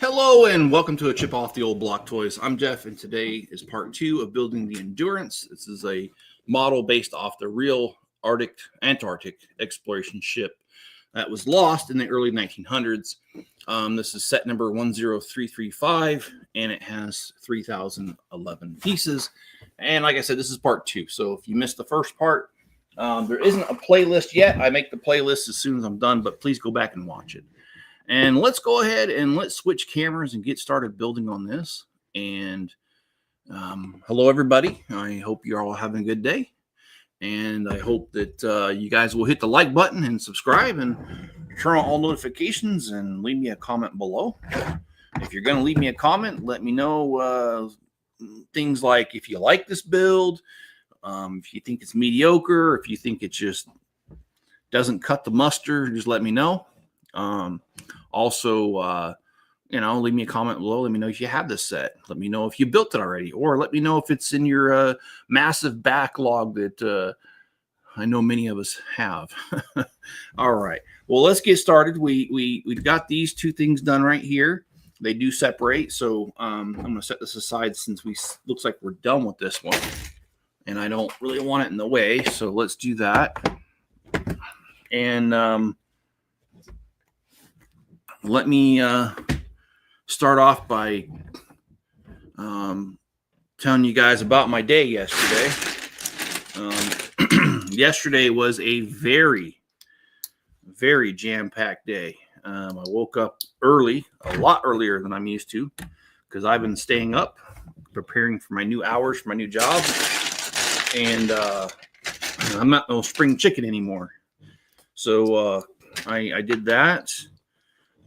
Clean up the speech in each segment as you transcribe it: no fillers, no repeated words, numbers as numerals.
Hello and welcome to a chip off the old block toys. I'm Jeff and today is part 2 of building the Endurance. This is a model based off the real Antarctic exploration ship that was lost in the early 1900s. This is set number 10335 and it has 3011 pieces. And like I said, this is part 2. So if you missed the first part, there isn't a playlist yet. I make the playlist as soon as I'm done, but please go back and watch it. And let's go ahead and let's switch cameras and get started building on this. And hello, everybody. I hope you're all having a good day. And I hope that you guys will hit the like button and subscribe and turn on all notifications and leave me a comment below. If you're going to leave me a comment, let me know things like if you like this build, if you think it's mediocre, if you think it just doesn't cut the mustard, just let me know. Also, leave me a comment below. Let me know if you have this set. Let me know if you built it already, or let me know if it's in your massive backlog that I know many of us have. All right. Well, let's get started. We've got these two things done right here. They do separate, so I'm going to set this aside since looks like we're done with this one, and I don't really want it in the way. So let's do that. And let me start off by telling you guys about my day yesterday. Yesterday was a very, very jam-packed day. I woke up early, a lot earlier than I'm used to, because I've been staying up, preparing for my new hours for my new job. And I'm not no spring chicken anymore. So I did that.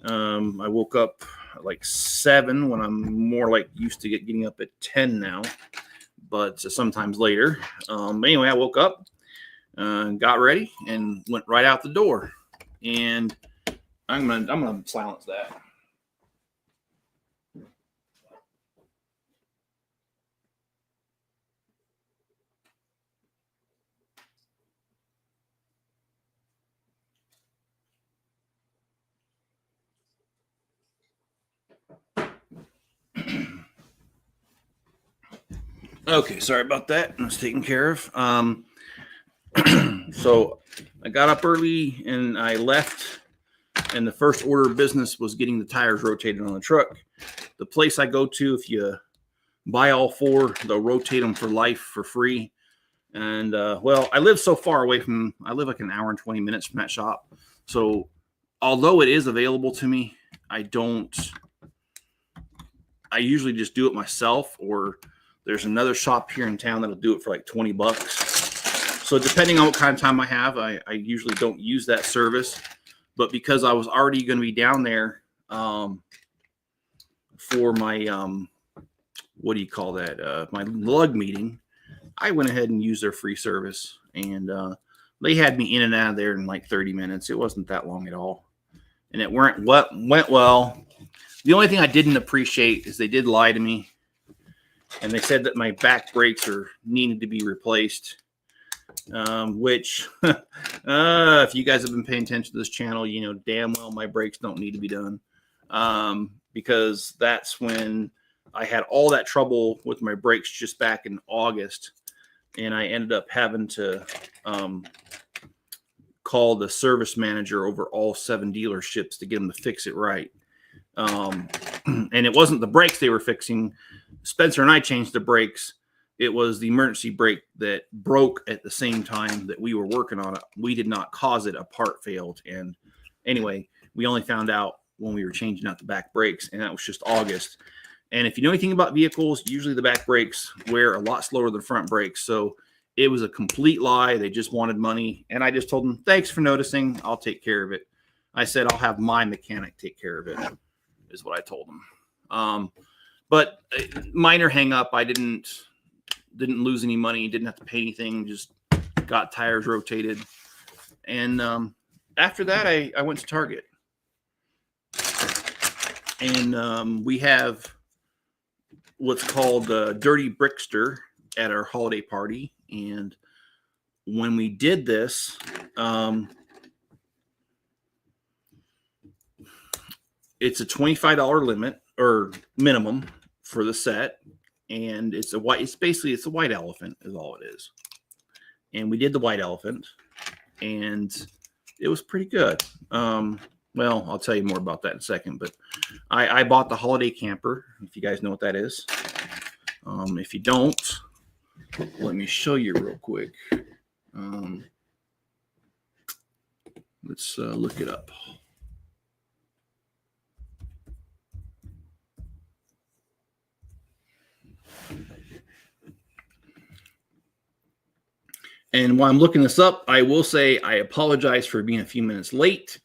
I woke up at like 7 when I'm more like used to getting up at 10 now, but sometimes later. Anyway, I woke up, got ready, and went right out the door. And I'm gonna silence that. Okay, sorry about that. I was taken care of. So I got up early and I left, and the first order of business was getting the tires rotated on the truck. The place I go to, if you buy all 4, they'll rotate them for life for free. And well, I live so far away from, I live like an hour and 20 minutes from that shop. So although it is available to me, I usually just do it myself, or there's another shop here in town that'll do it for like $20. So depending on what kind of time I have, I usually don't use that service. But because I was already going to be down there for my, what do you call that? My lug meeting, I went ahead and used their free service. And they had me in and out of there in like 30 minutes. It wasn't that long at all. And it went well. The only thing I didn't appreciate is they did lie to me. And they said that my back brakes needed to be replaced, which if you guys have been paying attention to this channel, you know damn well my brakes don't need to be done, because that's when I had all that trouble with my brakes just back in August, and I ended up having to call the service manager over all 7 dealerships to get them to fix it right. And it wasn't the brakes they were fixing. Spencer and I changed the brakes. It was the emergency brake that broke at the same time that we were working on it. We did not cause it. A part failed. And anyway, we only found out when we were changing out the back brakes, and that was just August. And if you know anything about vehicles, usually the back brakes wear a lot slower than front brakes. So it was a complete lie. They just wanted money. And I just told them, thanks for noticing. I'll take care of it. I said, I'll have my mechanic take care of it, is what I told them. But minor hang up. I didn't lose any money, didn't have to pay anything, just got tires rotated. And after that, I went to Target. And we have what's called Dirty Brickster at our holiday party. And when we did this, it's a $25 limit or minimum for the set, and it's a white. It's basically a white elephant is all it is. And we did the white elephant, and it was pretty good. Well, I'll tell you more about that in a second. But I bought the holiday camper. If you guys know what that is. If you don't, let me show you real quick. Let's look it up. And while I'm looking this up, I will say I apologize for being a few minutes late.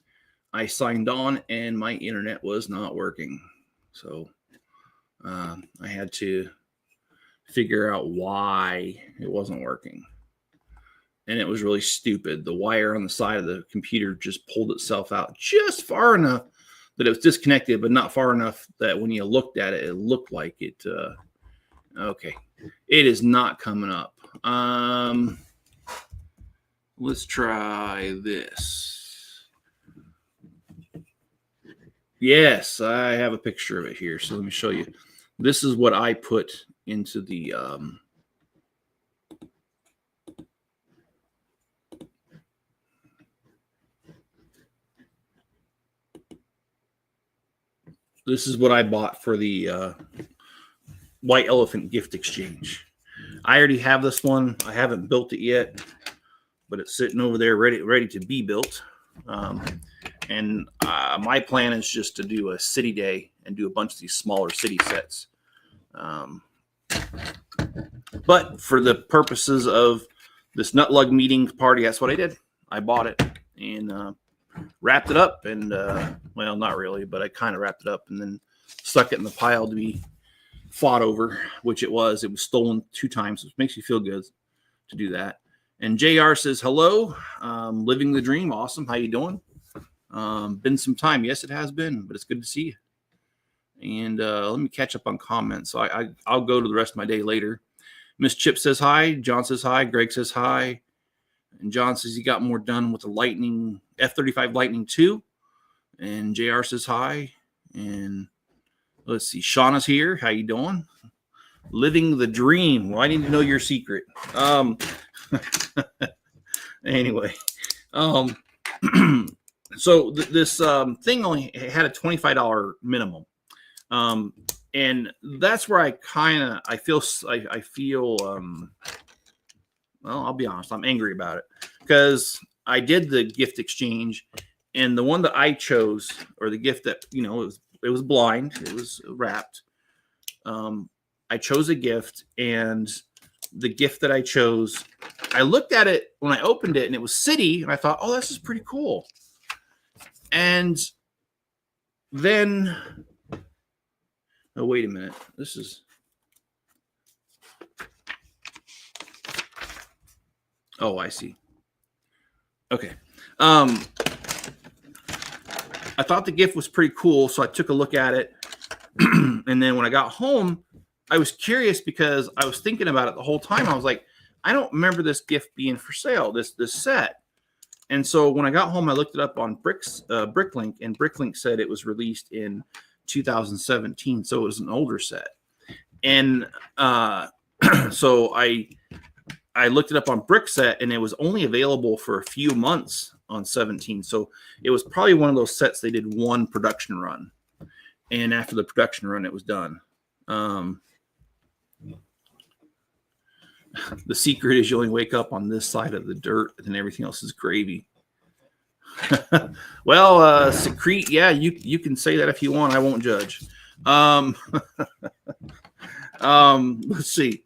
I signed on and my internet was not working. So I had to figure out why it wasn't working. And it was really stupid. The wire on the side of the computer just pulled itself out just far enough that it was disconnected, but not far enough that when you looked at it, it looked like it. Okay. It is not coming up. Let's try this. Yes, I have a picture of it here. So let me show you. This is what I put into the this is what I bought for the white elephant gift exchange. I already have this one. I haven't built it yet, but it's sitting over there ready to be built. And my plan is just to do a city day and do a bunch of these smaller city sets. But for the purposes of this Nutlug meeting party, that's what I did. I bought it and wrapped it up. And, well, not really, but I kind of wrapped it up and then stuck it in the pile to be fought over, which it was. It was stolen 2 times, which makes you feel good to do that. And JR says, hello, living the dream. Awesome. How you doing? Been some time. Yes, it has been, but it's good to see you. And let me catch up on comments. So I'll go to the rest of my day later. Miss Chip says hi. John says hi. Greg says hi. And John says he got more done with the Lightning, F-35 Lightning II. And JR says hi. And let's see. Shauna's here. How you doing? Living the dream. Well, I need to know your secret. Anyway. So this thing only had a $25 minimum. And that's where I feel, well, I'll be honest, I'm angry about it because I did the gift exchange and the one that I chose, or the gift that, it was blind, it was wrapped. I chose a gift, and the gift that I chose, I looked at it when I opened it and it was city, and I thought, oh, this is pretty cool. And then, oh, wait a minute. This is, oh, I see. Okay. I thought the gift was pretty cool, so I took a look at it. And then when I got home, I was curious because I was thinking about it the whole time. I was like, I don't remember this gift being for sale, this set. And so when I got home, I looked it up on Bricklink, and Bricklink said it was released in 2017, so it was an older set. And so I looked it up on Brickset, and it was only available for a few months on 17. So it was probably one of those sets they did one production run, and after the production run, it was done. The secret is you only wake up on this side of the dirt, and everything else is gravy. Well, secrete, yeah, you can say that if you want. I won't judge. Let's see.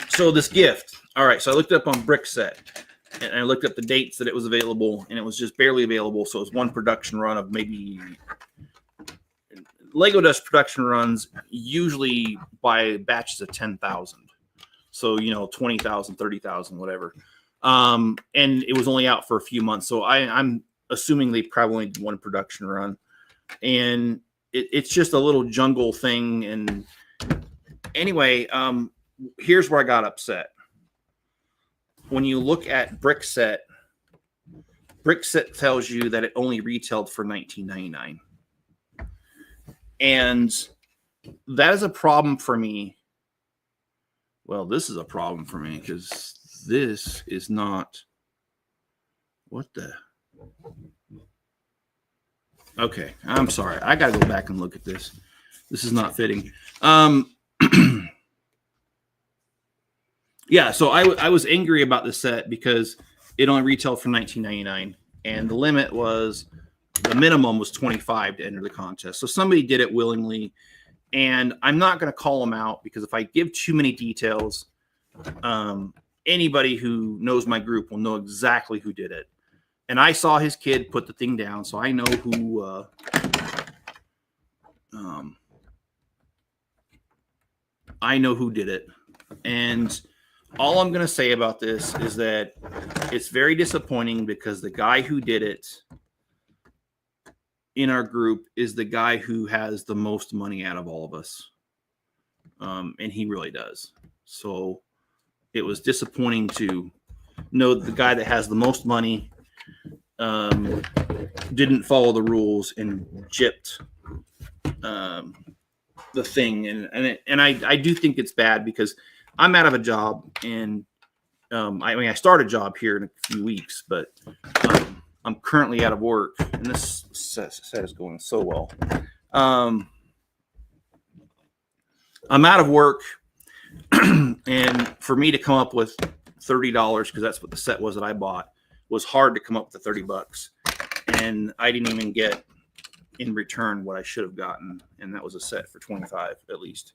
So this gift. All right, so I looked up on Brickset, and I looked up the dates that it was available, and it was just barely available. So it was one production run of maybe. Lego does production runs usually by batches of 10,000. So, 20,000, 30,000, whatever. And it was only out for a few months. So I'm assuming they probably did one production run. And it's just a little jungle thing. And anyway, here's where I got upset. When you look at Brickset, Brickset tells you that it only retailed for $19.99. And that is a problem for me. Well, this is a problem for me because this is not. What the? Okay, I'm sorry. I got to go back and look at this. This is not fitting. Yeah, so I was angry about the set because it only retailed for $19.99, and the limit was, the minimum was $25 to enter the contest. So somebody did it willingly, and I'm not going to call them out because if I give too many details, anybody who knows my group will know exactly who did it. And I saw his kid put the thing down, so I know who. I know who did it, and all I'm going to say about this is that it's very disappointing because the guy who did it in our group is the guy who has the most money out of all of us, and he really does. So it was disappointing to know that the guy that has the most money didn't follow the rules and gypped the thing, and I do think it's bad because I'm out of a job, and I start a job here in a few weeks, but I'm currently out of work, and this set is going so well. I'm out of work, and for me to come up with $30, because that's what the set was that I bought, was hard to come up with the $30, and I didn't even get in return what I should have gotten, and that was a set for $25 at least.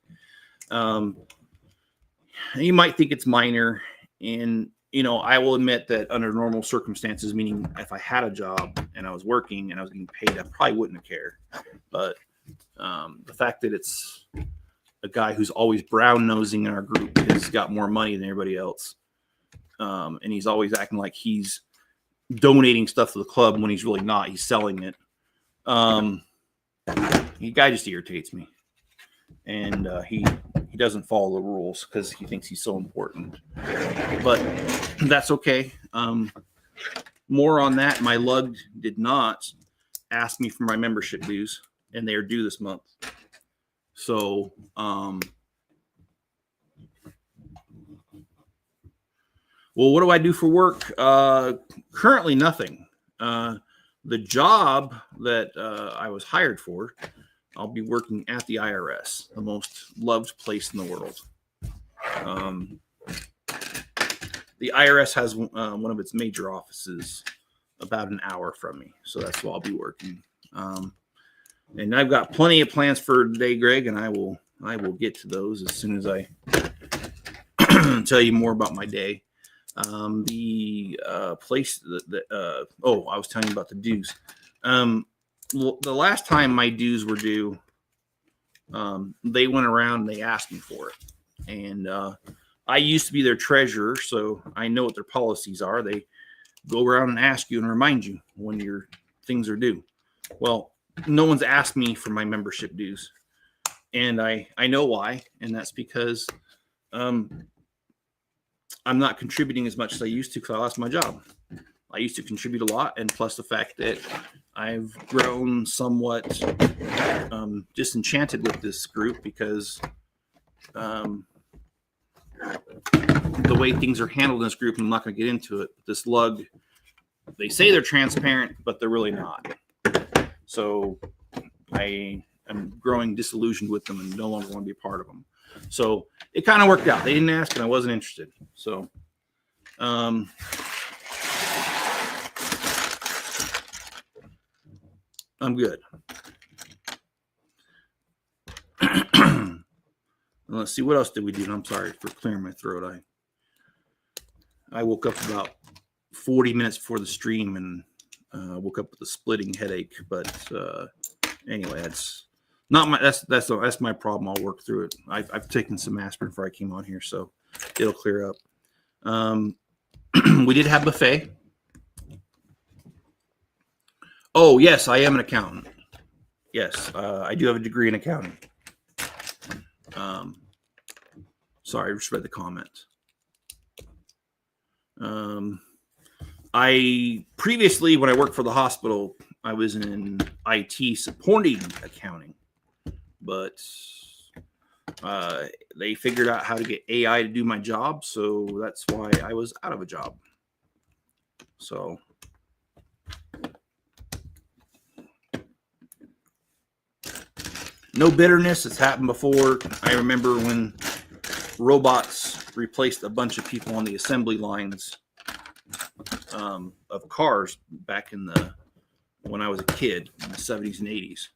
You might think it's minor, and I will admit that under normal circumstances, meaning if I had a job and I was working and I was getting paid, I probably wouldn't care. But the fact that it's a guy who's always brown nosing in our group has got more money than everybody else, and he's always acting like he's donating stuff to the club when he's really not. He's selling it. The guy just irritates me, and he doesn't follow the rules because he thinks he's so important. But that's okay. More on that. My lug did not ask me for my membership dues, and they are due this month. So well, what do I do for work? Currently nothing. The job that I was hired for, I'll be working at the IRS, the most loved place in the world. The IRS has one of its major offices about an hour from me, so that's where I'll be working. And I've got plenty of plans for today, Greg, and I will get to those as soon as I tell you more about my day. The place I was telling you about the dues. The last time my dues were due, they went around and they asked me for it. And I used to be their treasurer, so I know what their policies are. They go around and ask you and remind you when your things are due. Well, no one's asked me for my membership dues. And I know why, and that's because I'm not contributing as much as I used to because I lost my job. I used to contribute a lot, and plus the fact that I've grown somewhat disenchanted with this group because the way things are handled in this group, I'm not going to get into it. This lug, they say they're transparent, but they're really not. So I am growing disillusioned with them and no longer want to be a part of them. So it kind of worked out. They didn't ask, and I wasn't interested. So, I'm good. Let's see, what else did we do? I'm sorry for clearing my throat. I woke up about 40 minutes before the stream and woke up with a splitting headache. But anyway, that's not my that's my problem. I'll work through it. I've taken some aspirin before I came on here, so it'll clear up. We did have buffet. Oh, yes, I am an accountant. Yes, I do have a degree in accounting. Sorry, I just read the comment. I previously, when I worked for the hospital, I was in IT supporting accounting, but they figured out how to get AI to do my job, so that's why I was out of a job. So no bitterness. It's happened before. I remember when robots replaced a bunch of people on the assembly lines of cars back in when I was a kid in the 70s and 80s.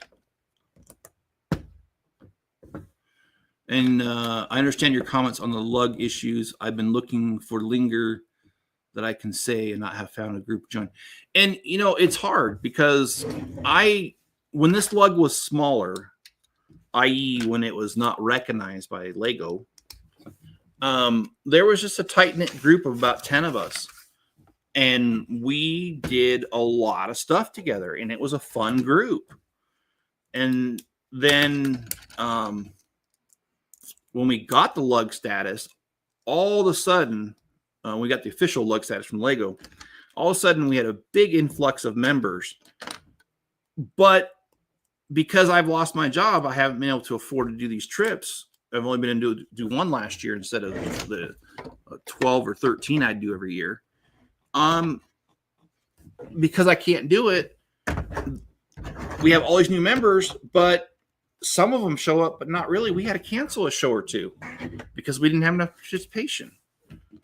And I understand your comments on the lug issues. I've been looking for linger that I can say and not have found a group join. And, you know, it's hard because when this lug was smaller, i.e. when it was not recognized by Lego, there was just a tight-knit group of about 10 of us. And we did a lot of stuff together, and it was a fun group. And then when we got the lug status, all of a sudden, we got the official lug status from Lego. All of a sudden, we had a big influx of members. But because I've lost my job, I haven't been able to afford to do these trips. I've only been able to do one last year instead of the 12 or 13 I do every year. Because I can't do it, we have all these new members, but some of them show up, but not really. We had to cancel a show or two because we didn't have enough participation,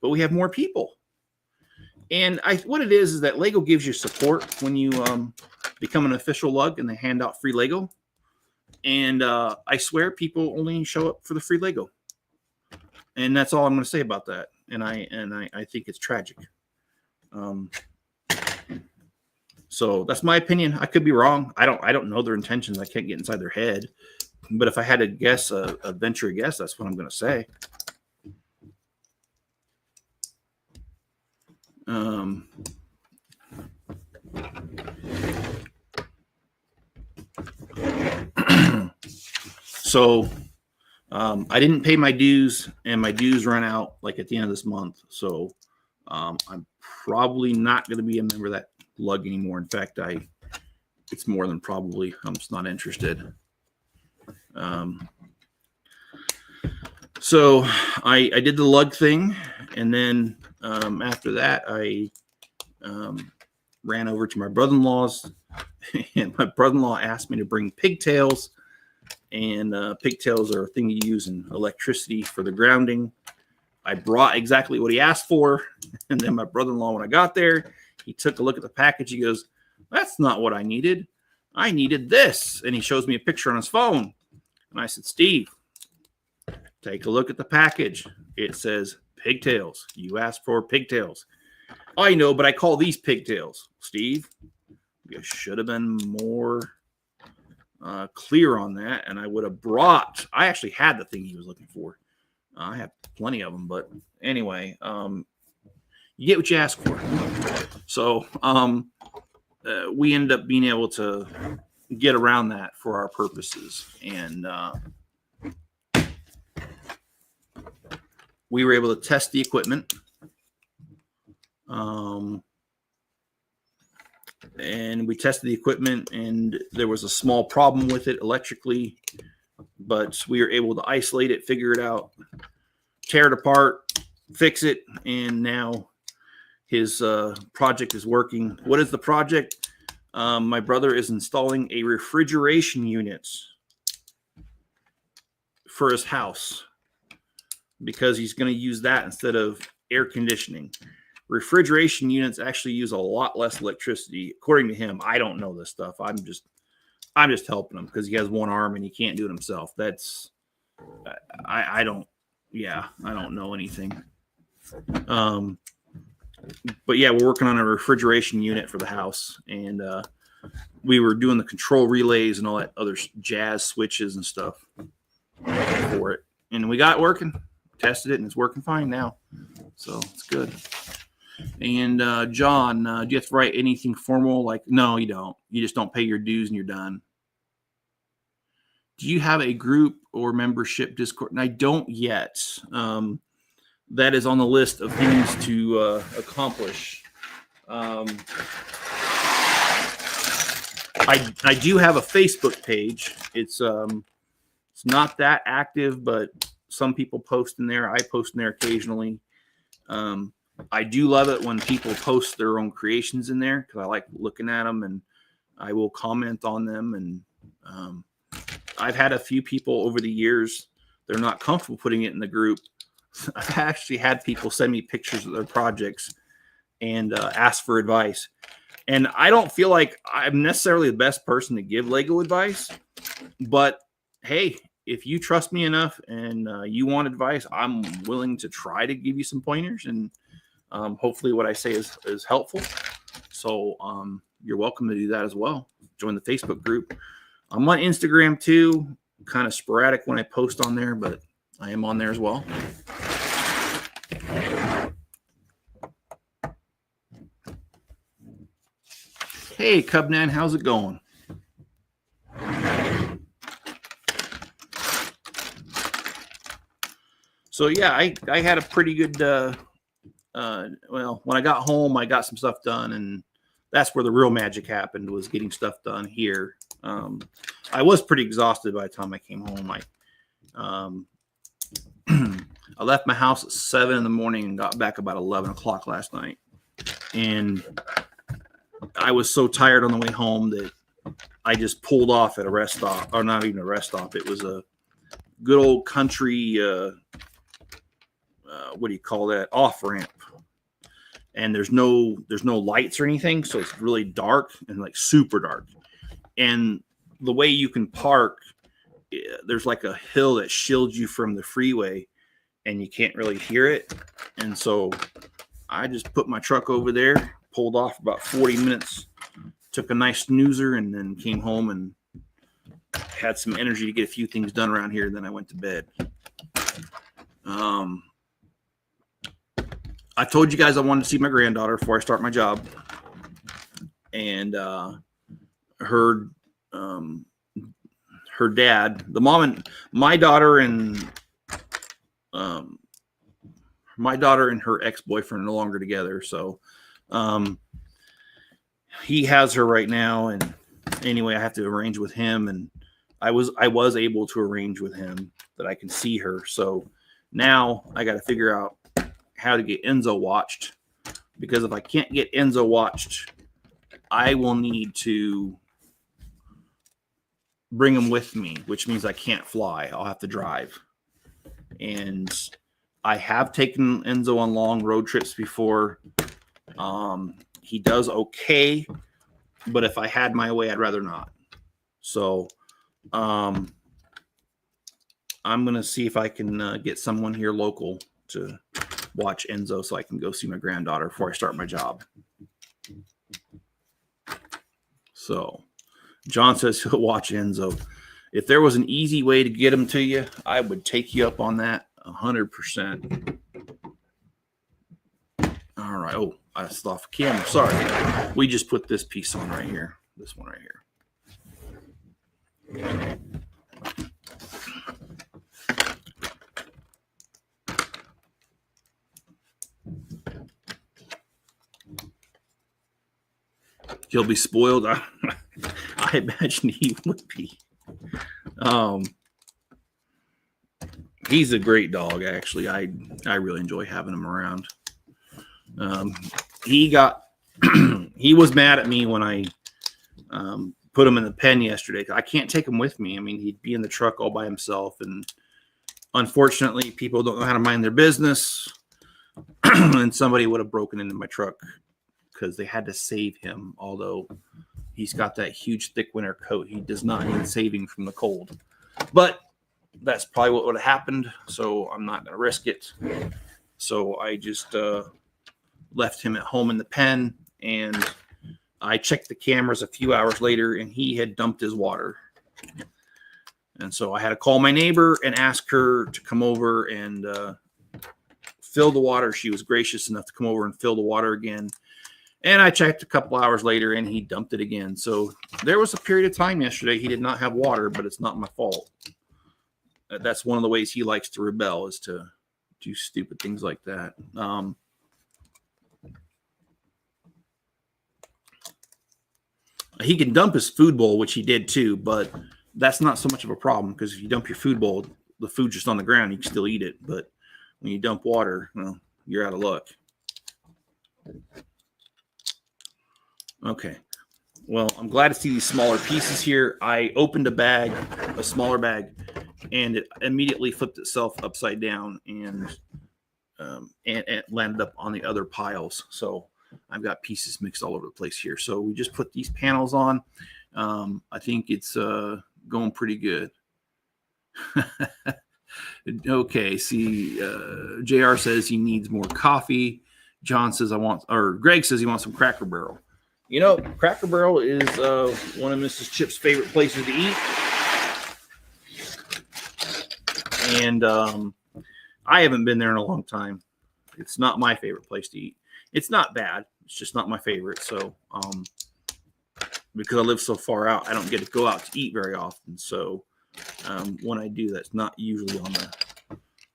but we have more people. And what it is that Lego gives you support when you become an official lug, and they hand out free Lego. And I swear people only show up for the free Lego. And that's all I'm going to say about that. And I think it's tragic. So that's my opinion. I could be wrong. I don't know their intentions. I can't get inside their head. But if I had to guess, venture a guess, that's what I'm going to say. So I didn't pay my dues, and my dues run out like at the end of this month. So I'm probably not going to be a member of that lug anymore. In fact, it's more than probably. I'm just not interested. So I did the lug thing, and then after that, I ran over to my brother-in-law's, and my brother-in-law asked me to bring pigtails. And pigtails are a thing you use in electricity for the grounding. I brought exactly what he asked for. And then my brother-in-law, when I got there, he took a look at the package. He goes, "That's not what I needed. I needed this." And he shows me a picture on his phone. And I said, "Steve, take a look at the package. It says pigtails. You asked for pigtails." "I know, but I call these pigtails." "Steve, you should have been more clear on that, and I would have brought." I actually had the thing he was looking for. I have plenty of them, but anyway, you get what you ask for. So we ended up being able to get around that for our purposes, and we were able to test the equipment. And we tested the equipment, and there was a small problem with it electrically, but we were able to isolate it, figure it out, tear it apart, fix it, and now his project is working. What is the project? My brother is installing a refrigeration unit for his house because he's going to use that instead of air conditioning. Refrigeration units actually use a lot less electricity, according to him. I don't know this stuff. I'm just helping him because he has one arm and he can't do it himself. I don't know anything. But yeah, we're working on a refrigeration unit for the house, and we were doing the control relays and all that other jazz switches and stuff for it, and we got it working. Tested it, and it's working fine now, so it's good. And John, do you have to write anything formal? Like, no, you don't. You just don't pay your dues and you're done. Do you have a group or membership Discord? And I don't yet. That is on the list of things to accomplish. I do have a Facebook page. It's not that active, but some people post in there. I post in there occasionally. I do love it when people post their own creations in there because I like looking at them, and I will comment on them. And I've had a few people over the years, they're not comfortable putting it in the group. I've actually had people send me pictures of their projects and ask for advice. And I don't feel like I'm necessarily the best person to give Lego advice, but hey, if you trust me enough and you want advice, I'm willing to try to give you some pointers, and hopefully what I say is helpful. So you're welcome to do that as well. Join the Facebook group. I'm on Instagram too, kind of sporadic when I post on there, but I am on there as well. Hey, Cubnan, how's it going? So yeah, I had a pretty good. Well, when I got home, I got some stuff done, and that's where the real magic happened. Was getting stuff done here. I was pretty exhausted by the time I came home. I left my house at 7 a.m. and got back about 11 o'clock last night, and I was so tired on the way home that I just pulled off at a rest stop, or not even a rest stop. It was a good old country, what do you call that? Off ramp. And there's no lights or anything. So it's really dark and like super dark. And the way you can park, there's like a hill that shields you from the freeway and you can't really hear it. And so I just put my truck over there, pulled off about 40 minutes, took a nice snoozer, and then came home and had some energy to get a few things done around here. Then I went to bed. I told you guys I wanted to see my granddaughter before I start my job. And her dad, the mom, and my daughter and her ex-boyfriend are no longer together. So he has her right now. And anyway, I have to arrange with him. And I was able to arrange with him that I can see her. So now I got to figure out how to get Enzo watched, because if I can't get Enzo watched, I will need to bring him with me, which means I can't fly. I'll have to drive. And I have taken Enzo on long road trips before. He does okay, but if I had my way, I'd rather not. So I'm going to see if I can get someone here local to watch Enzo so I can go see my granddaughter before I start my job. So John says he'll watch Enzo. If there was an easy way to get him to you, I would take you up on that 100%. All right. Oh, I stopped off camera. Sorry. We just put this piece on right here. This one right here. He'll be spoiled. I imagine he would be. He's a great dog, actually. I really enjoy having him around. He was mad at me when I put him in the pen yesterday. I can't take him with me. I mean, he'd be in the truck all by himself, and unfortunately, people don't know how to mind their business. And somebody would have broken into my truck because they had to save him, although he's got that huge thick winter coat. He does not need saving from the cold. But that's probably what would have happened, so I'm not going to risk it. So I just left him at home in the pen, and I checked the cameras a few hours later, and he had dumped his water. And so I had to call my neighbor and ask her to come over and fill the water. She was gracious enough to come over and fill the water again. And I checked a couple hours later, and he dumped it again. So there was a period of time yesterday he did not have water, but it's not my fault. That's one of the ways he likes to rebel, is to do stupid things like that. He can dump his food bowl, which he did too, but that's not so much of a problem because if you dump your food bowl, the food's just on the ground. You can still eat it. But when you dump water, well, you're out of luck. Okay. Well, I'm glad to see these smaller pieces here. I opened a smaller bag, and it immediately flipped itself upside down and it landed up on the other piles. So I've got pieces mixed all over the place here. So we just put these panels on. I think it's going pretty good. Okay, see, JR says he needs more coffee. John says Greg says he wants some Cracker Barrel. You know, Cracker Barrel is one of Mrs. Chip's favorite places to eat. And I haven't been there in a long time. It's not my favorite place to eat. It's not bad. It's just not my favorite. So because I live so far out, I don't get to go out to eat very often. So when I do, that's not usually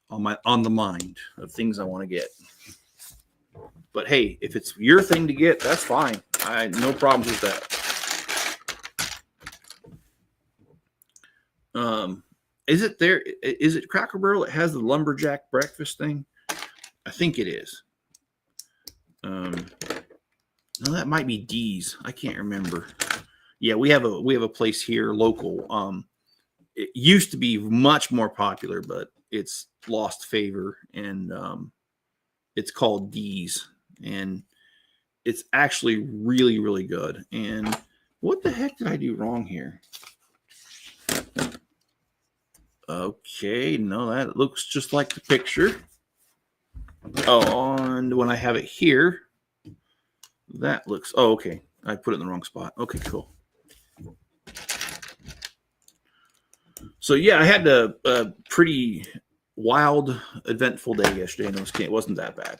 on the mind of things I want to get. But hey, if it's your thing to get, that's fine. I no problems with that. Is it there? Is it Cracker Barrel that has the lumberjack breakfast thing? I think it is. No, that might be D's. I can't remember. Yeah, we have a place here local. It used to be much more popular, but it's lost favor, and it's called D's, and it's actually really, really good. And what the heck did I do wrong here? Okay, no, that looks just like the picture. Oh, and when I have it here, that looks, oh, okay. I put it in the wrong spot. Okay, cool. So yeah, I had a pretty wild, eventful day yesterday, and it wasn't that bad.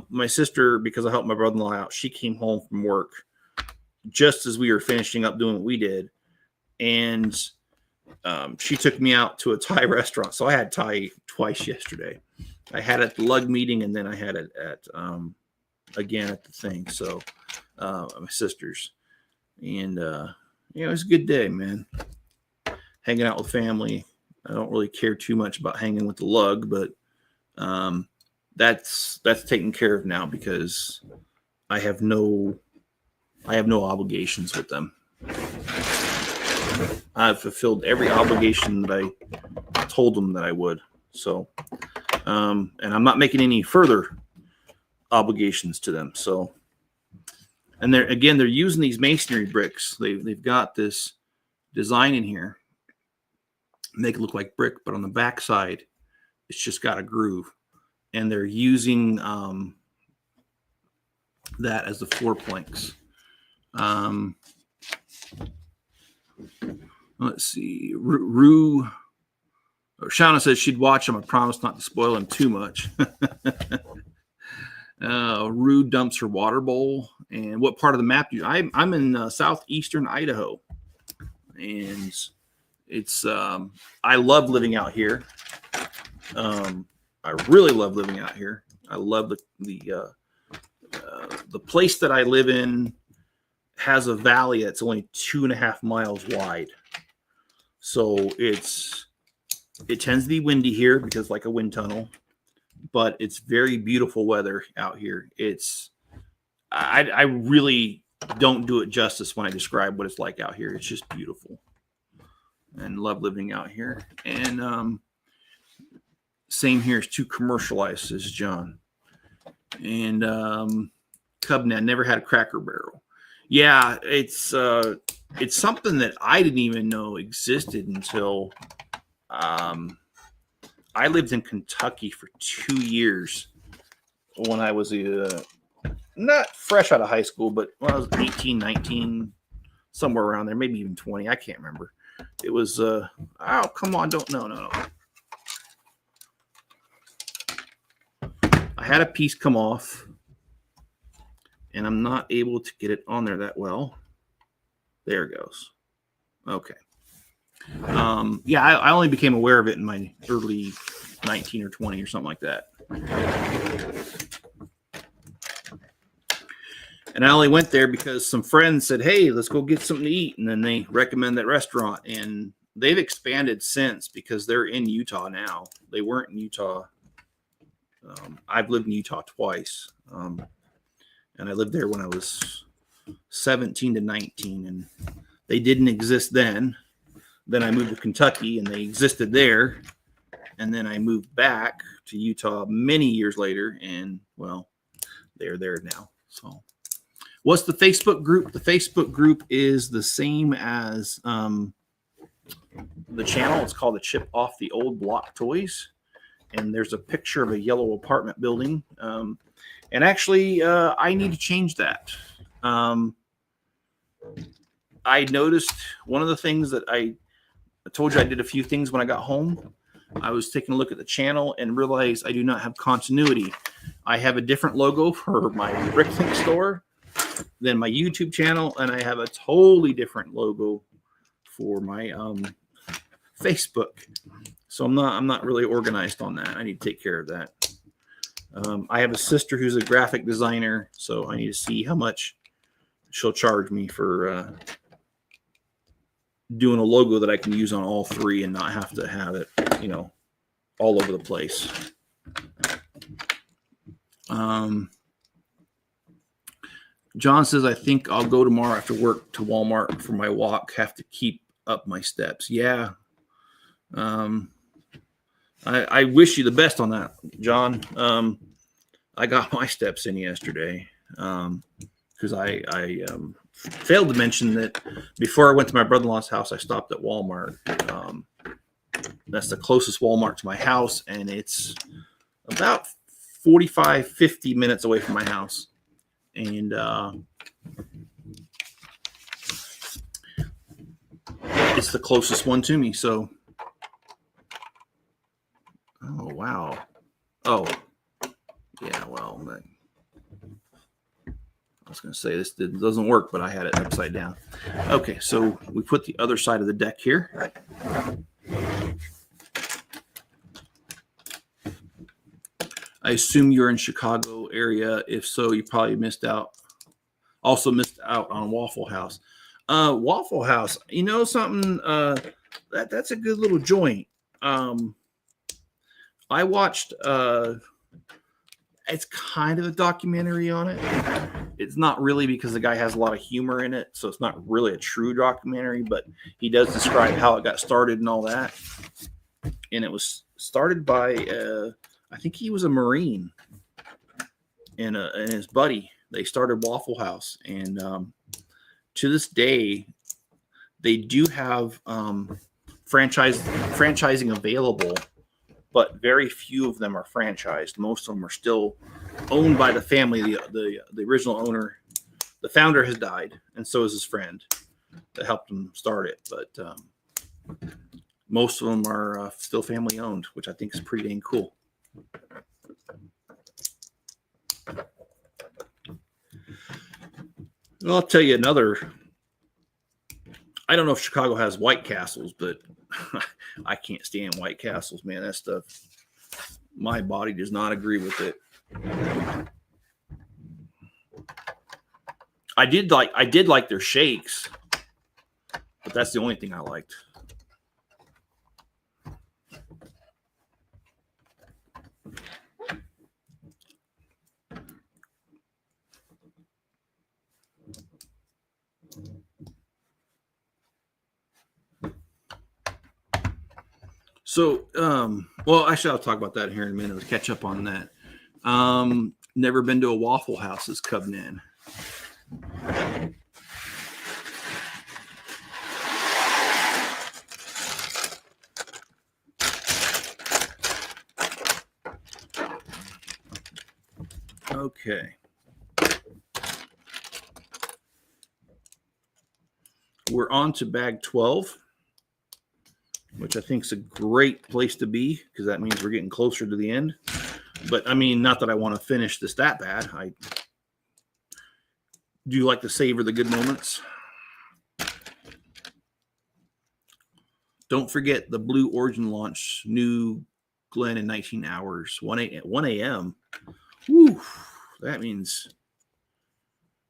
My sister, because I helped my brother-in-law out, she came home from work just as we were finishing up doing what we did, and she took me out to a Thai restaurant. So I had Thai twice yesterday. I had it at the lug meeting, and then I had it at again at the thing. So my sister's, and it was a good day, man. Hanging out with family. I don't really care too much about hanging with the lug, but that's taken care of now because I have no obligations with them. I've fulfilled every obligation that I told them that I would. So, and I'm not making any further obligations to them. So, and they're using these masonry bricks. They've got this design in here, make it look like brick, but on the back side, it's just got a groove, and they're using that as the floor planks. Let's see. Shauna says she'd watch him. I promise not to spoil him too much. Rue dumps her water bowl. And what part of the map do you? I'm in southeastern Idaho, and it's I love living out here. I really love living out here. I love the place that I live in has a valley that's only 2.5 miles wide. So it tends to be windy here because like a wind tunnel, but it's very beautiful weather out here. I really don't do it justice when I describe what it's like out here. It's just beautiful, and love living out here. And same here, is too commercialized, says John. And Cubnet never had a Cracker Barrel. Yeah, it's something that I didn't even know existed until I lived in Kentucky for 2 years when I was not fresh out of high school, but when I was 18, 19, somewhere around there, maybe even 20. I can't remember. It was, oh, come on. No. I had a piece come off, and I'm not able to get it on there that well. There it goes. Okay. Yeah, I only became aware of it in my early 19 or 20 or something like that. And I only went there because some friends said, hey, let's go get something to eat. And then they recommend that restaurant. And they've expanded since because they're in Utah now. They weren't in Utah. I've lived in Utah twice. And I lived there when I was 17 to 19. And they didn't exist then. Then I moved to Kentucky and they existed there. And then I moved back to Utah many years later. And, well, they're there now. So what's the Facebook group? The Facebook group is the same as the channel. It's called the Chip Off the Old Block Toys. And there's a picture of a yellow apartment building. And actually, I need to change that. I noticed one of the things that I told you I did a few things when I got home. I was taking a look at the channel and realized I do not have continuity. I have a different logo for my Bricklink store than my YouTube channel, and I have a totally different logo for my Facebook. So I'm not really organized on that. I need to take care of that. I have a sister who's a graphic designer, so I need to see how much she'll charge me for doing a logo that I can use on all three and not have to have it, all over the place. John says, I think I'll go tomorrow after work to Walmart for my walk. Have to keep up my steps. Yeah. I wish you the best on that, John. I got my steps in yesterday because I failed to mention that before I went to my brother-in-law's house, I stopped at Walmart. That's the closest Walmart to my house, and it's about 45, 50 minutes away from my house. And it's the closest one to me. So, oh, wow. Oh, yeah, well, I was going to say this doesn't work, but I had it upside down. Okay, so we put the other side of the deck here. I assume you're in Chicago area. If so, you probably also missed out on Waffle House. Waffle House, something, that's a good little joint. I watched, it's kind of a documentary on it. It's not really because the guy has a lot of humor in it, so it's not really a true documentary, but he does describe how it got started and all that. And it was started by, I think he was a Marine, and his buddy. They started Waffle House, and to this day, they do have franchising available, but very few of them are franchised. Most of them are still owned by the family. The original owner, the founder, has died, and so is his friend that helped him start it. But most of them are still family owned, which I think is pretty dang cool. Well, I'll tell you another. I don't know if Chicago has White Castles, but I can't stand White Castles, man. That stuff, my body does not agree with it. I did like their shakes, but that's the only thing I liked. So, well, actually, I'll talk about that here in a minute. Let's catch up on that. Never been to a Waffle House is coming in. Okay. We're on to bag 12, which I think is a great place to be because that means we're getting closer to the end. But I mean, not that I want to finish this that bad. I do like to savor the good moments. Don't forget the Blue Origin launch, New Glen in 19 hours, 1 a.m. Whew, that means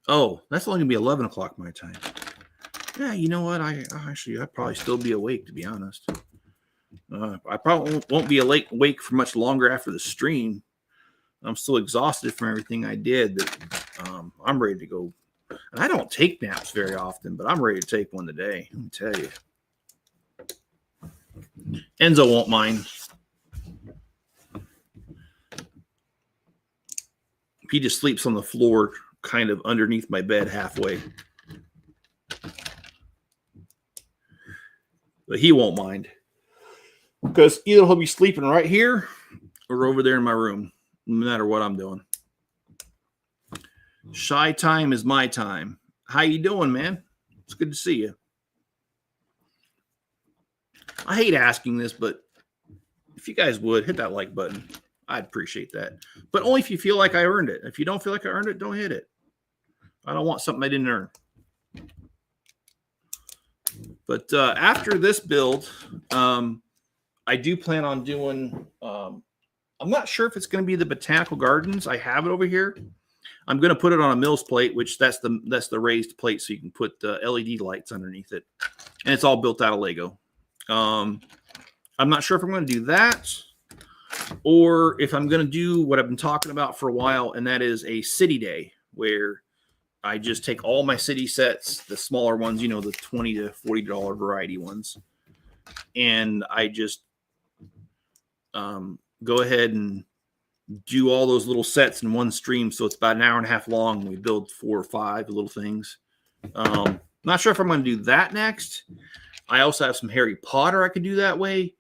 Oh, that's only gonna be 11 o'clock my time. Yeah, you know what? I'd probably still be awake, to be honest. I probably won't be awake for much longer after the stream. I'm still exhausted from everything I did. I'm ready to go. And I don't take naps very often, but I'm ready to take one today. Let me tell you. Enzo won't mind. He just sleeps on the floor, kind of underneath my bed halfway. But he won't mind. Because either he'll be sleeping right here or over there in my room, no matter what I'm doing. Shy time is my time. How you doing, man? It's good to see you. I hate asking this, but if you guys would, hit that like button. I'd appreciate that. But only if you feel like I earned it. If you don't feel like I earned it, don't hit it. I don't want something I didn't earn. But after this build, I do plan on doing, I'm not sure if it's going to be the botanical gardens. I have it over here. I'm going to put it on a Mills plate, which that's the raised plate, so you can put the LED lights underneath it. And it's all built out of Lego. I'm not sure if I'm going to do that or if I'm going to do what I've been talking about for a while, and that is a city day where I just take all my city sets, the smaller ones, the $20 to $40 variety ones, and I just go ahead and do all those little sets in one stream. So it's about an hour and a half long. We build 4 or 5 little things. Not sure if I'm going to do that next. I also have some Harry Potter I could do that way.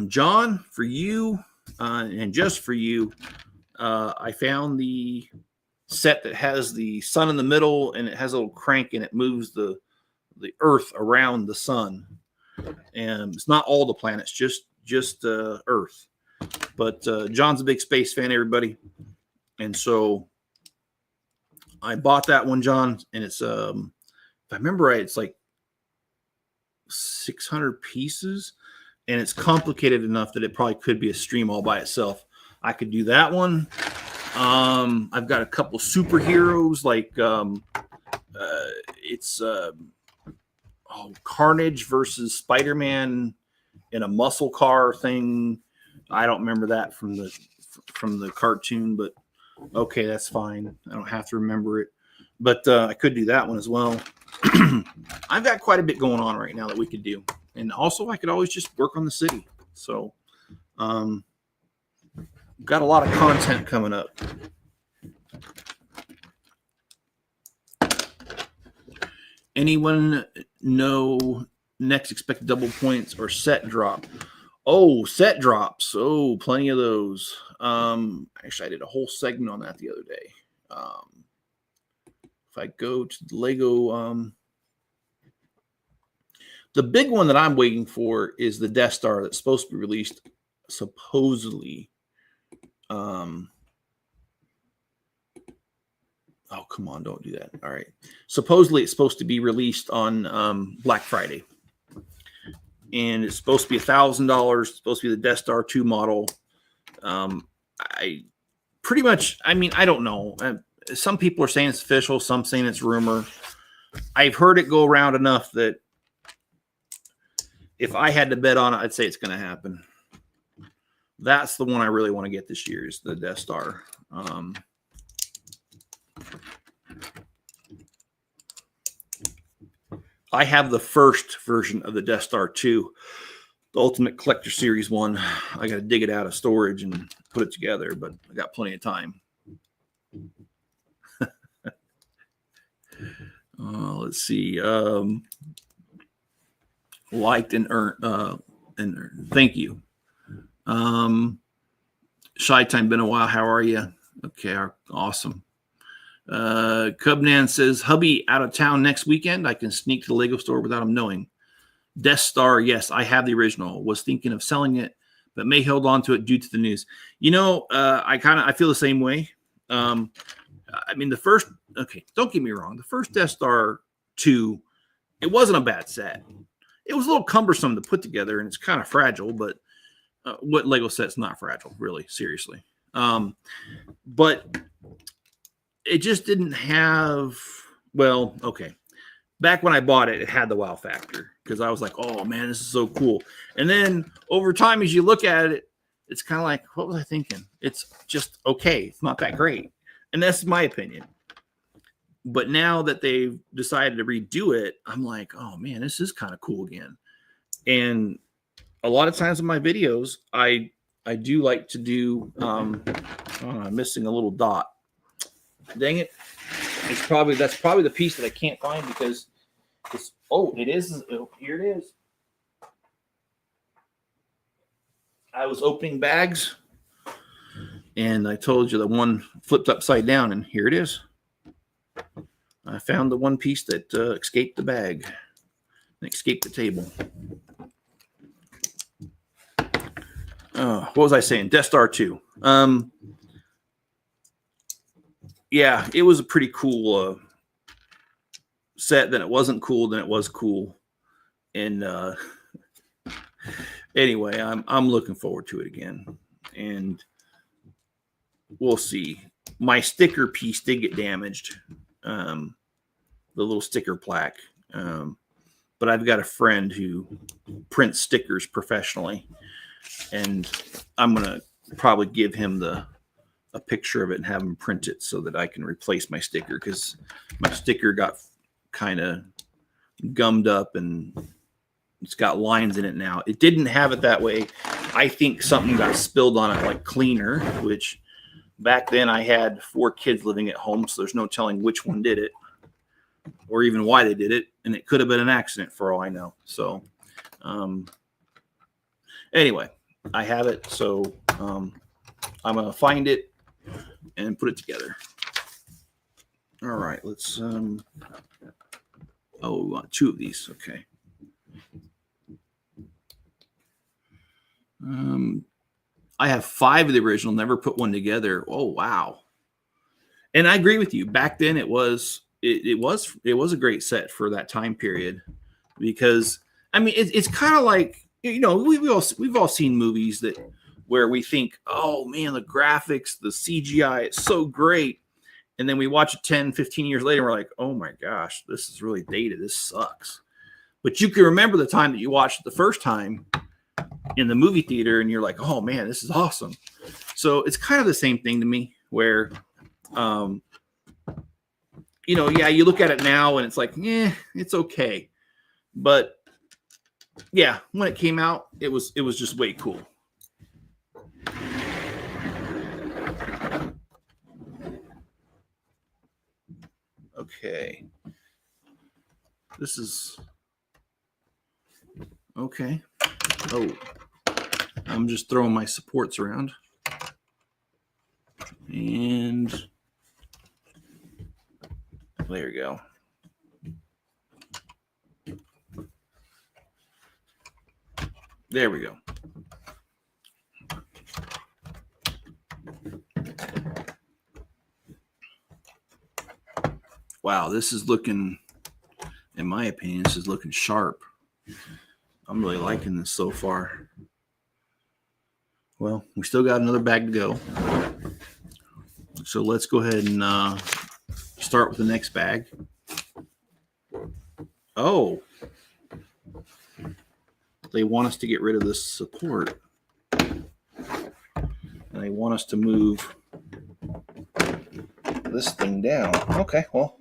John, for you, and just for you, I found the set that has the sun in the middle, and it has a little crank, and it moves the Earth around the sun. And it's not all the planets, just Earth. But John's a big space fan, everybody, and so I bought that one, John. And it's if I remember right, it's like 600 pieces, and it's complicated enough that it probably could be a stream all by itself. I could do that one. I've got a couple superheroes like it's Carnage versus Spider-Man in a muscle car thing. I don't remember that from the cartoon, but okay, that's fine. I don't have to remember it. But I could do that one as well. I've got quite a bit going on right now that we could do. And also I could always just work on the city. So got a lot of content coming up. Anyone know next expected double points or set drop? Oh, set drops. Oh, plenty of those. Actually, I did a whole segment on that the other day. If I go to the Lego, the big one that I'm waiting for is the Death Star that's supposed to be released supposedly. Oh, come on, don't do that. All right. Supposedly it's supposed to be released on Black Friday. And it's supposed to be $1,000. It's supposed to be the Death Star 2 model. I don't know. Some people are saying it's official. Some saying it's rumor. I've heard it go around enough that if I had to bet on it, I'd say it's going to happen. That's the one I really want to get this year is the Death Star. I have the first version of the Death Star 2, the Ultimate Collector Series 1. I got to dig it out of storage and put it together, but I got plenty of time. Let's see. Liked and earned. And thank you. Shy time, been a while. How are you? Okay, awesome. Cubnan says, hubby out of town next weekend. I can sneak to the Lego store without him knowing. Death Star, yes, I have the original. Was thinking of selling it, but may hold on to it due to the news. I feel the same way. The first, okay, don't get me wrong. The first Death Star 2, it wasn't a bad set. It was a little cumbersome to put together, and it's kind of fragile, but what Lego set's not fragile, really, seriously. But it just didn't have, well, okay. Back when I bought it, it had the wow factor because I was like, oh man, this is so cool. And then over time, as you look at it, it's kind of like, what was I thinking? It's just okay. It's not that great. And that's my opinion. But now that they've decided to redo it, I'm like, oh man, this is kind of cool again. And a lot of times in my videos, I do like to do, I'm missing a little dot. Dang it. That's probably the piece that I can't find because it's, it is. Oh, here it is. I was opening bags and I told you the one flipped upside down, and here it is. I found the one piece that escaped the bag and escaped the table. What was I saying? Death Star 2. Yeah, it was a pretty cool set. Then it wasn't cool. Then it was cool. And anyway, I'm looking forward to it again. And we'll see. My sticker piece did get damaged. The little sticker plaque. But I've got a friend who prints stickers professionally. And I'm going to probably give him a picture of it and have him print it so that I can replace my sticker, because my sticker got kind of gummed up and it's got lines in it now. It didn't have it that way. I think something got spilled on it, like cleaner, which back then I had 4 kids living at home, so there's no telling which one did it or even why they did it. And it could have been an accident for all I know. So anyway, I have it. So I'm going to find it and put it together. All right, let's we want 2 of these. Okay. I have 5 of the original, never put one together. Oh wow. And I agree with you. Back then it was a great set for that time period, because I mean it's kind of like, you know, we've all seen movies where we think, oh man, the graphics, the CGI, it's so great. And then we watch it 10, 15 years later, and we're like, oh my gosh, this is really dated. This sucks. But you can remember the time that you watched it the first time in the movie theater, and you're like, oh man, this is awesome. So it's kind of the same thing to me, where, you know, yeah, you look at it now and it's like, yeah, it's okay. But yeah, when it came out, it was just way cool. Okay. This is okay. Oh, I'm just throwing my supports around. And there we go. There we go. Wow, this is looking, in my opinion, this is looking sharp. I'm really liking this so far. Well, we still got another bag to go. So let's go ahead and start with the next bag. Oh, they want us to get rid of this support. And they want us to move this thing down. Okay, well,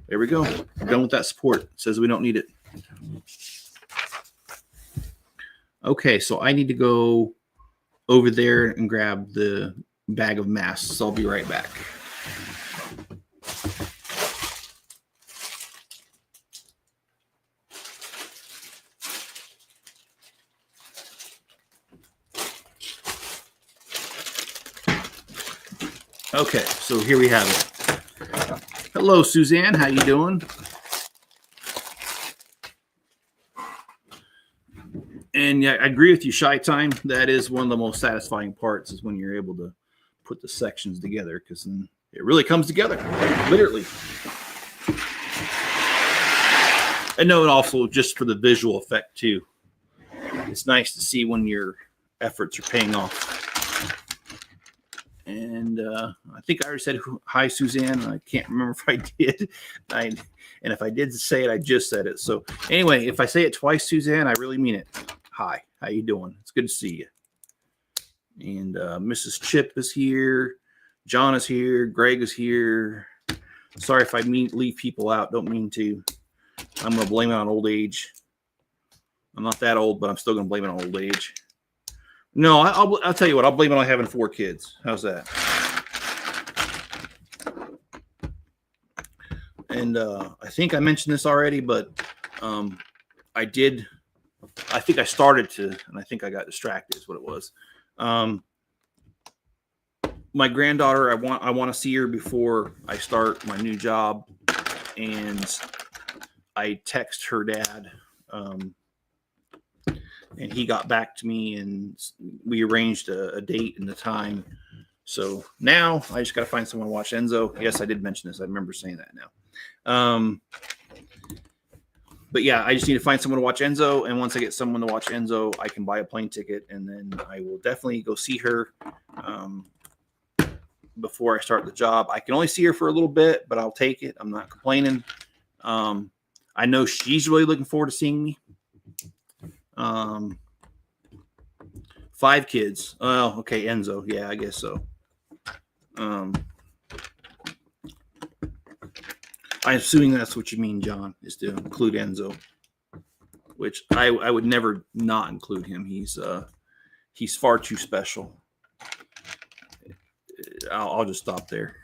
there we go. We're done with that support. It says we don't need it. Okay, so I need to go over there and grab the bag of masks. So I'll be right back. Okay, so here we have it. Hello, Suzanne. How you doing? And yeah, I agree with you, Shy Time. That is one of the most satisfying parts, is when you're able to put the sections together, because then it really comes together, literally. And no, and also just for the visual effect too. It's nice to see when your efforts are paying off. And I think I already said hi, Suzanne. I can't remember if I did. And if I did say it, I just said it. So anyway, if I say it twice, Suzanne, I really mean it. Hi, how you doing? It's good to see you. And Mrs. Chip is here. John is here. Greg is here. Sorry if I leave people out. Don't mean to. I'm going to blame it on old age. I'm not that old, but I'm still going to blame it on old age. No, I'll tell you what. I'll blame it on having 4 kids. How's that? And I think I mentioned this already, but I did. I think I started to, and I think I got distracted. Is what it was. My granddaughter. I want to see her before I start my new job, and I text her dad. And he got back to me, and we arranged a date and the time. So now I just got to find someone to watch Enzo. Yes, I did mention this. I remember saying that now. But yeah, I just need to find someone to watch Enzo. And once I get someone to watch Enzo, I can buy a plane ticket, and then I will definitely go see her before I start the job. I can only see her for a little bit, but I'll take it. I'm not complaining. I know she's really looking forward to seeing me. 5 kids. Oh, okay, Enzo. Yeah, I guess so. I'm assuming that's what you mean, John, is to include Enzo, which I would never not include him. He's far too special. I'll just stop there.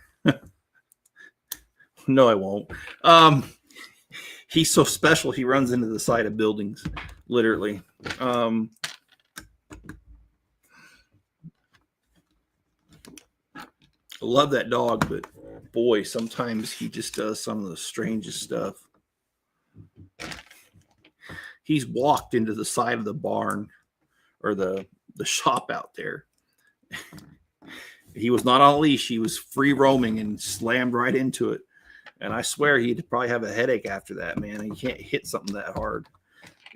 No, I won't. He's so special, he runs into the side of buildings, literally. I love that dog, but boy, sometimes he just does some of the strangest stuff. He's walked into the side of the barn or the shop out there. He was not on a leash. He was free roaming and slammed right into it. And I swear he'd probably have a headache after that, man. He can't hit something that hard.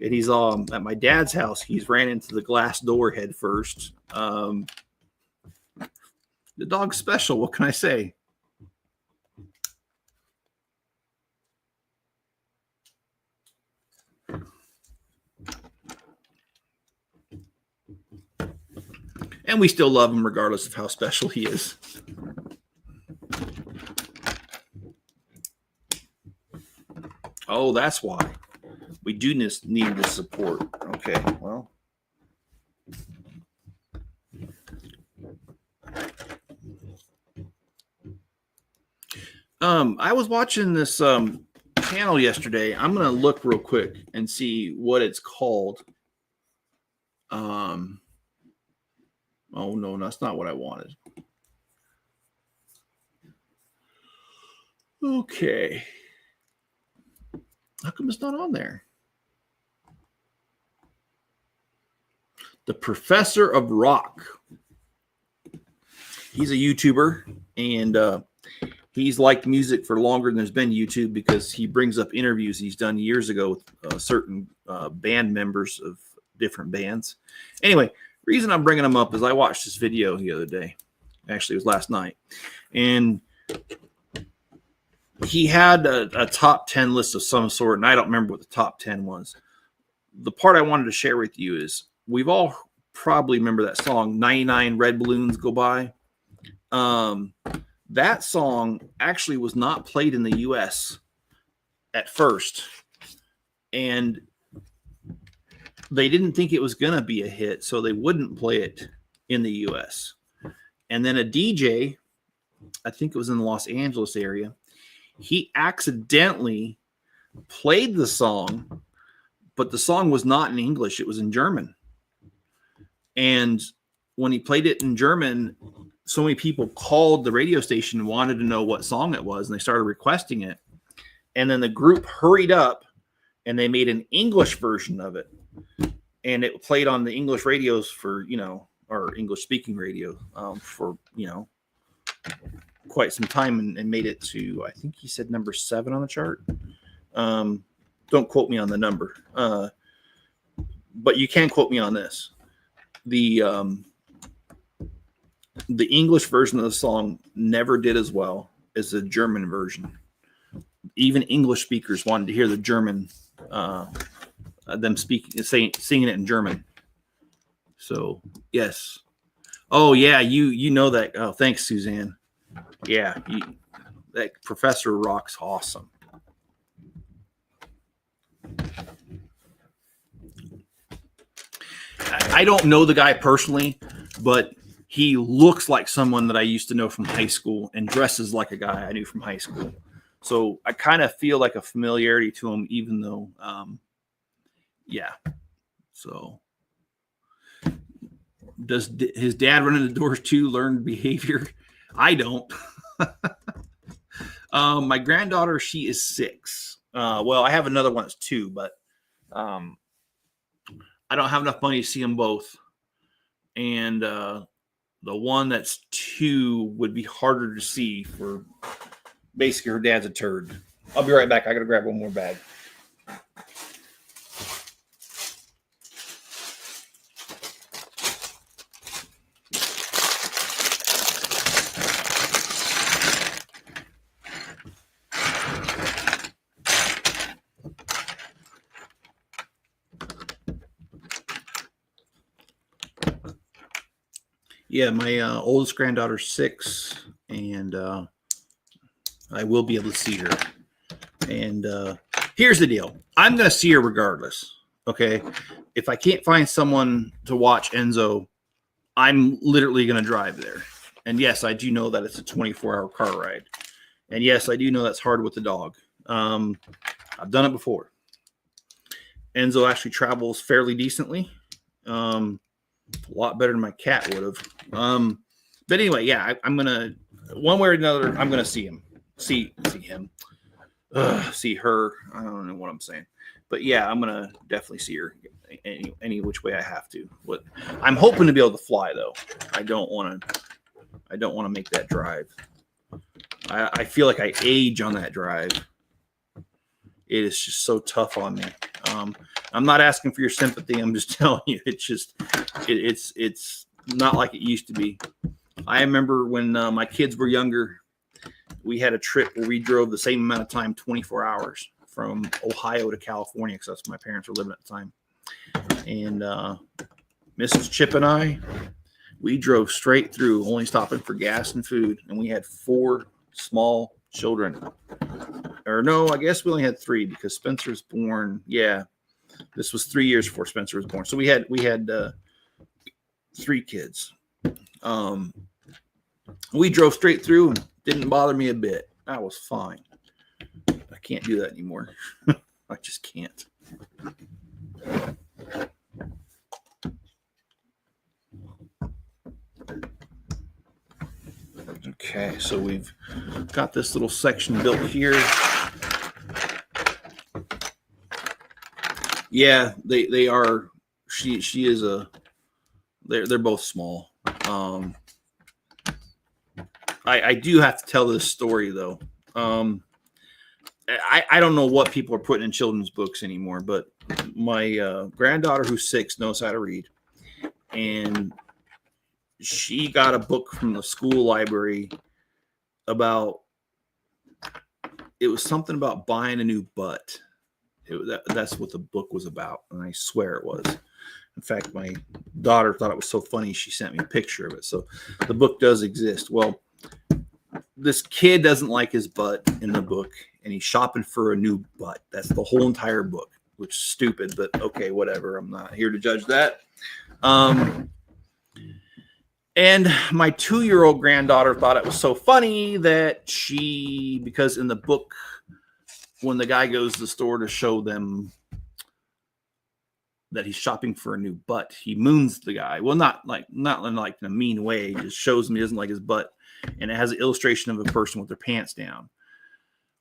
And he's at my dad's house. He's ran into the glass door head first. The dog's special. What can I say? And we still love him regardless of how special he is. Oh, that's why. We do need this support. Okay, well. I was watching this channel yesterday. I'm going to look real quick and see what it's called. Oh, no, that's not what I wanted. Okay. How come it's not on there? The Professor of Rock. He's a YouTuber, and he's liked music for longer than there's been YouTube because he brings up interviews he's done years ago with certain band members of different bands. Anyway, reason I'm bringing him up is I watched this video the other day. Actually, it was last night. And he had a top 10 list of some sort, and I don't remember what the top 10 was. The part I wanted to share with you is we've all probably remember that song, 99 Red Balloons Go By. That song actually was not played in the U.S. at first, and they didn't think it was going to be a hit, so they wouldn't play it in the U.S. And then a DJ, I think it was in the Los Angeles area, he accidentally played the song, but the song was not in English. It was in German. And when he played it in German, so many people called the radio station and wanted to know what song it was, and they started requesting it. And then the group hurried up, and they made an English version of it. And it played on the English radios for, or English-speaking radio for, quite some time and made it to, I think he said number 7 on the chart. Don't quote me on the number. But you can quote me on this. The The English version of the song never did as well as the German version. Even English speakers wanted to hear the German, them singing it in German. So yes. Oh yeah, you know that. Oh, thanks, Suzanne. Yeah, that professor rocks awesome. I don't know the guy personally, but he looks like someone that I used to know from high school and dresses like a guy I knew from high school. So I kind of feel like a familiarity to him, even though, yeah. So does his dad run into doors too, learn behavior? I don't. My granddaughter, she is 6. Well, I have another one that's 2, but I don't have enough money to see them both. And the one that's 2 would be harder to see for basically her dad's a turd. I'll be right back. I got to grab one more bag. Yeah, my oldest granddaughter's 6, and I will be able to see her. And here's the deal. I'm going to see her regardless, okay? If I can't find someone to watch Enzo, I'm literally going to drive there. And yes, I do know that it's a 24-hour car ride. And yes, I do know that's hard with the dog. I've done it before. Enzo actually travels fairly decently. A lot better than my cat would have. But anyway, yeah, I'm gonna one way or another. I'm gonna see him, see him, see her. I don't know what I'm saying, but yeah, I'm gonna definitely see her any which way I have to. What I'm hoping to be able to fly though. I don't want to make that drive. I feel like I age on that drive. It is just so tough on me. I'm not asking for your sympathy. I'm just telling you, it's not like it used to be. I remember when my kids were younger, we had a trip where we drove the same amount of time, 24 hours from Ohio to California, because that's where my parents were living at the time. And Mrs. Chip and I, we drove straight through, only stopping for gas and food. And we had 4 small children. Or no, I guess we only had 3 because Spencer's born. Yeah, this was 3 years before Spencer was born. So we had 3 kids. We drove straight through and didn't bother me a bit. I was fine. I can't do that anymore. I just can't. Okay, so we've got this little section built here. Yeah, they are. She is a. They're both small. I do have to tell this story though. I don't know what people are putting in children's books anymore, but my granddaughter who's 6 knows how to read, and she got a book from the school library about. It was something about buying a new butt. That's what the book was about, and I swear it was. In fact, my daughter thought it was so funny, she sent me a picture of it. So the book does exist. Well, this kid doesn't like his butt in the book, and he's shopping for a new butt. That's the whole entire book, which is stupid, but okay, whatever. I'm not here to judge that. And my 2-year-old granddaughter thought it was so funny that because in the book, when the guy goes to the store to show them that he's shopping for a new butt, he moons the guy. Well, not in a mean way. He just shows him he doesn't like his butt. And it has an illustration of a person with their pants down.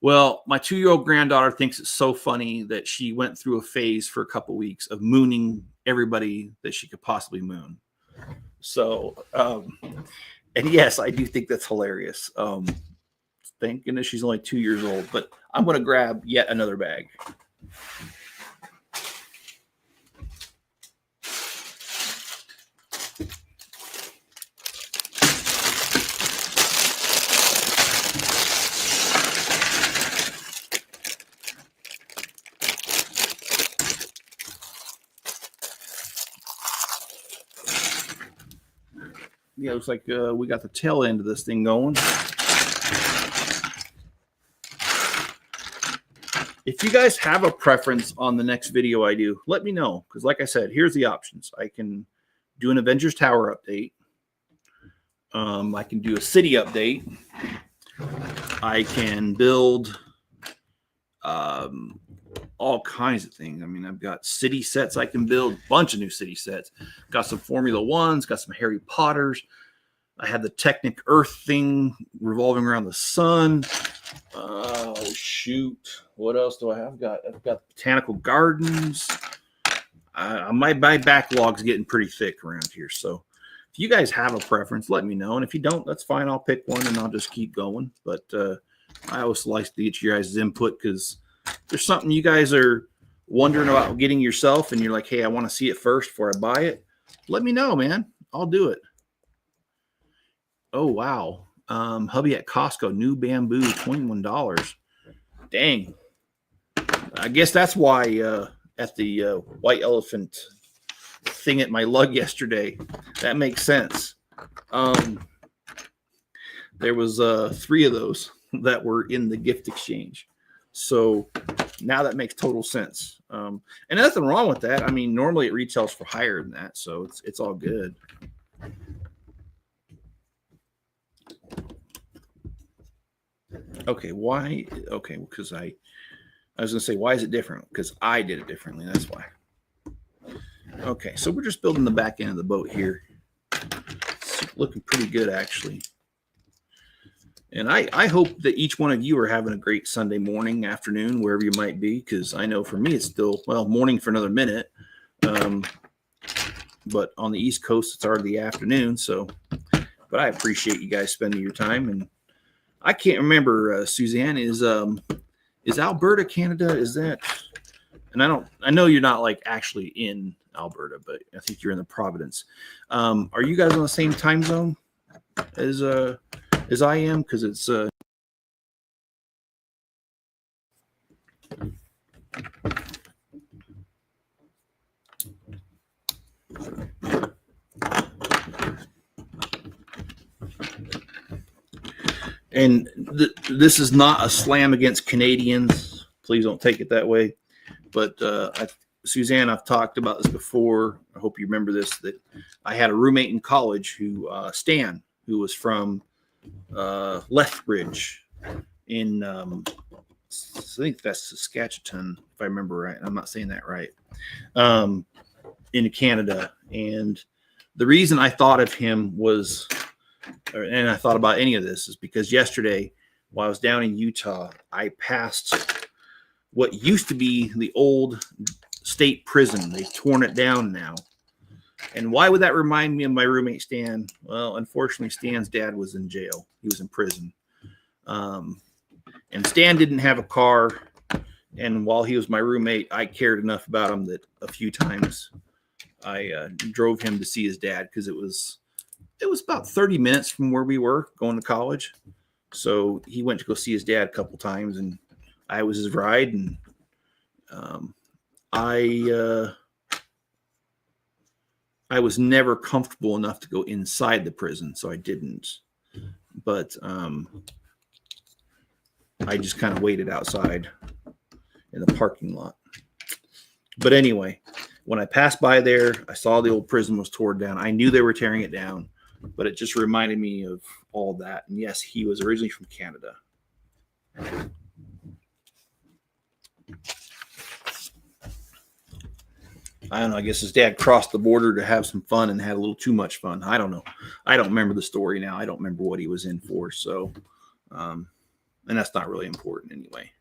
Well, my 2-year-old granddaughter thinks it's so funny that she went through a phase for a couple of weeks of mooning everybody that she could possibly moon. So, and yes, I do think that's hilarious. Thank goodness she's only 2 years old, but I'm going to grab yet another bag. Yeah, looks like we got the tail end of this thing going. If you guys have a preference on the next video I do, let me know. Because like I said, here's the options. I can do an Avengers Tower update. I can do a city update. I can build all kinds of things. I mean, I've got city sets I can build, a bunch of new city sets. Got some Formula Ones, got some Harry Potters. I had the Technic Earth thing revolving around the sun. Oh, shoot. What else do I have? I've got botanical gardens. My backlog's getting pretty thick around here. So if you guys have a preference, let me know. And if you don't, that's fine. I'll pick one and I'll just keep going. But I always like to get your guys' input because there's something you guys are wondering about getting yourself and you're like, hey, I want to see it first before I buy it. Let me know, man. I'll do it. Oh, wow. Hubby at Costco, new bamboo, $21. Dang. I guess that's why at the white elephant thing at my lug yesterday, that makes sense. There was 3 of those that were in the gift exchange. So now that makes total sense. And nothing wrong with that. I mean, normally it retails for higher than that. So it's all good. Okay, why? Okay, because I was going to say, why is it different? Because I did it differently. That's why. Okay, so we're just building the back end of the boat here. It's looking pretty good, actually. And I hope that each one of you are having a great Sunday morning, afternoon, wherever you might be, because I know for me it's still, well, morning for another minute. But on the East Coast, it's already the afternoon. So, but I appreciate you guys spending your time. And I can't remember, Suzanne, is Alberta, Canada? Is that? And I know you're not like actually in Alberta, but I think you're in the Providence. Are you guys on the same time zone as I am? Because it's and this is not a slam against Canadians. Please don't take it that way. But Suzanne, I've talked about this before. I hope you remember this, that I had a roommate in college who, Stan, who was from Lethbridge in, I think that's Saskatchewan, if I remember right. I'm not saying that right. In Canada. And the reason I thought of him was, and I thought about any of this, is because yesterday while I was down in Utah, I passed what used to be the old state prison. They've torn it down now. And why would that remind me of my roommate, Stan? Well, unfortunately, Stan's dad was in jail. He was in prison. And Stan didn't have a car. And while he was my roommate, I cared enough about him that a few times I drove him to see his dad, because it was about 30 minutes from where we were going to college. So he went to go see his dad a couple times, and I was his ride. And I was never comfortable enough to go inside the prison, so I didn't. But I just kind of waited outside in the parking lot. But anyway, when I passed by there, I saw the old prison was torn down. I knew they were tearing it down, but it just reminded me of all that. And yes, he was originally from Canada. I don't know. I guess his dad crossed the border to have some fun and had a little too much fun. I don't know. I don't remember the story now. I don't remember what he was in for. So, and that's not really important anyway.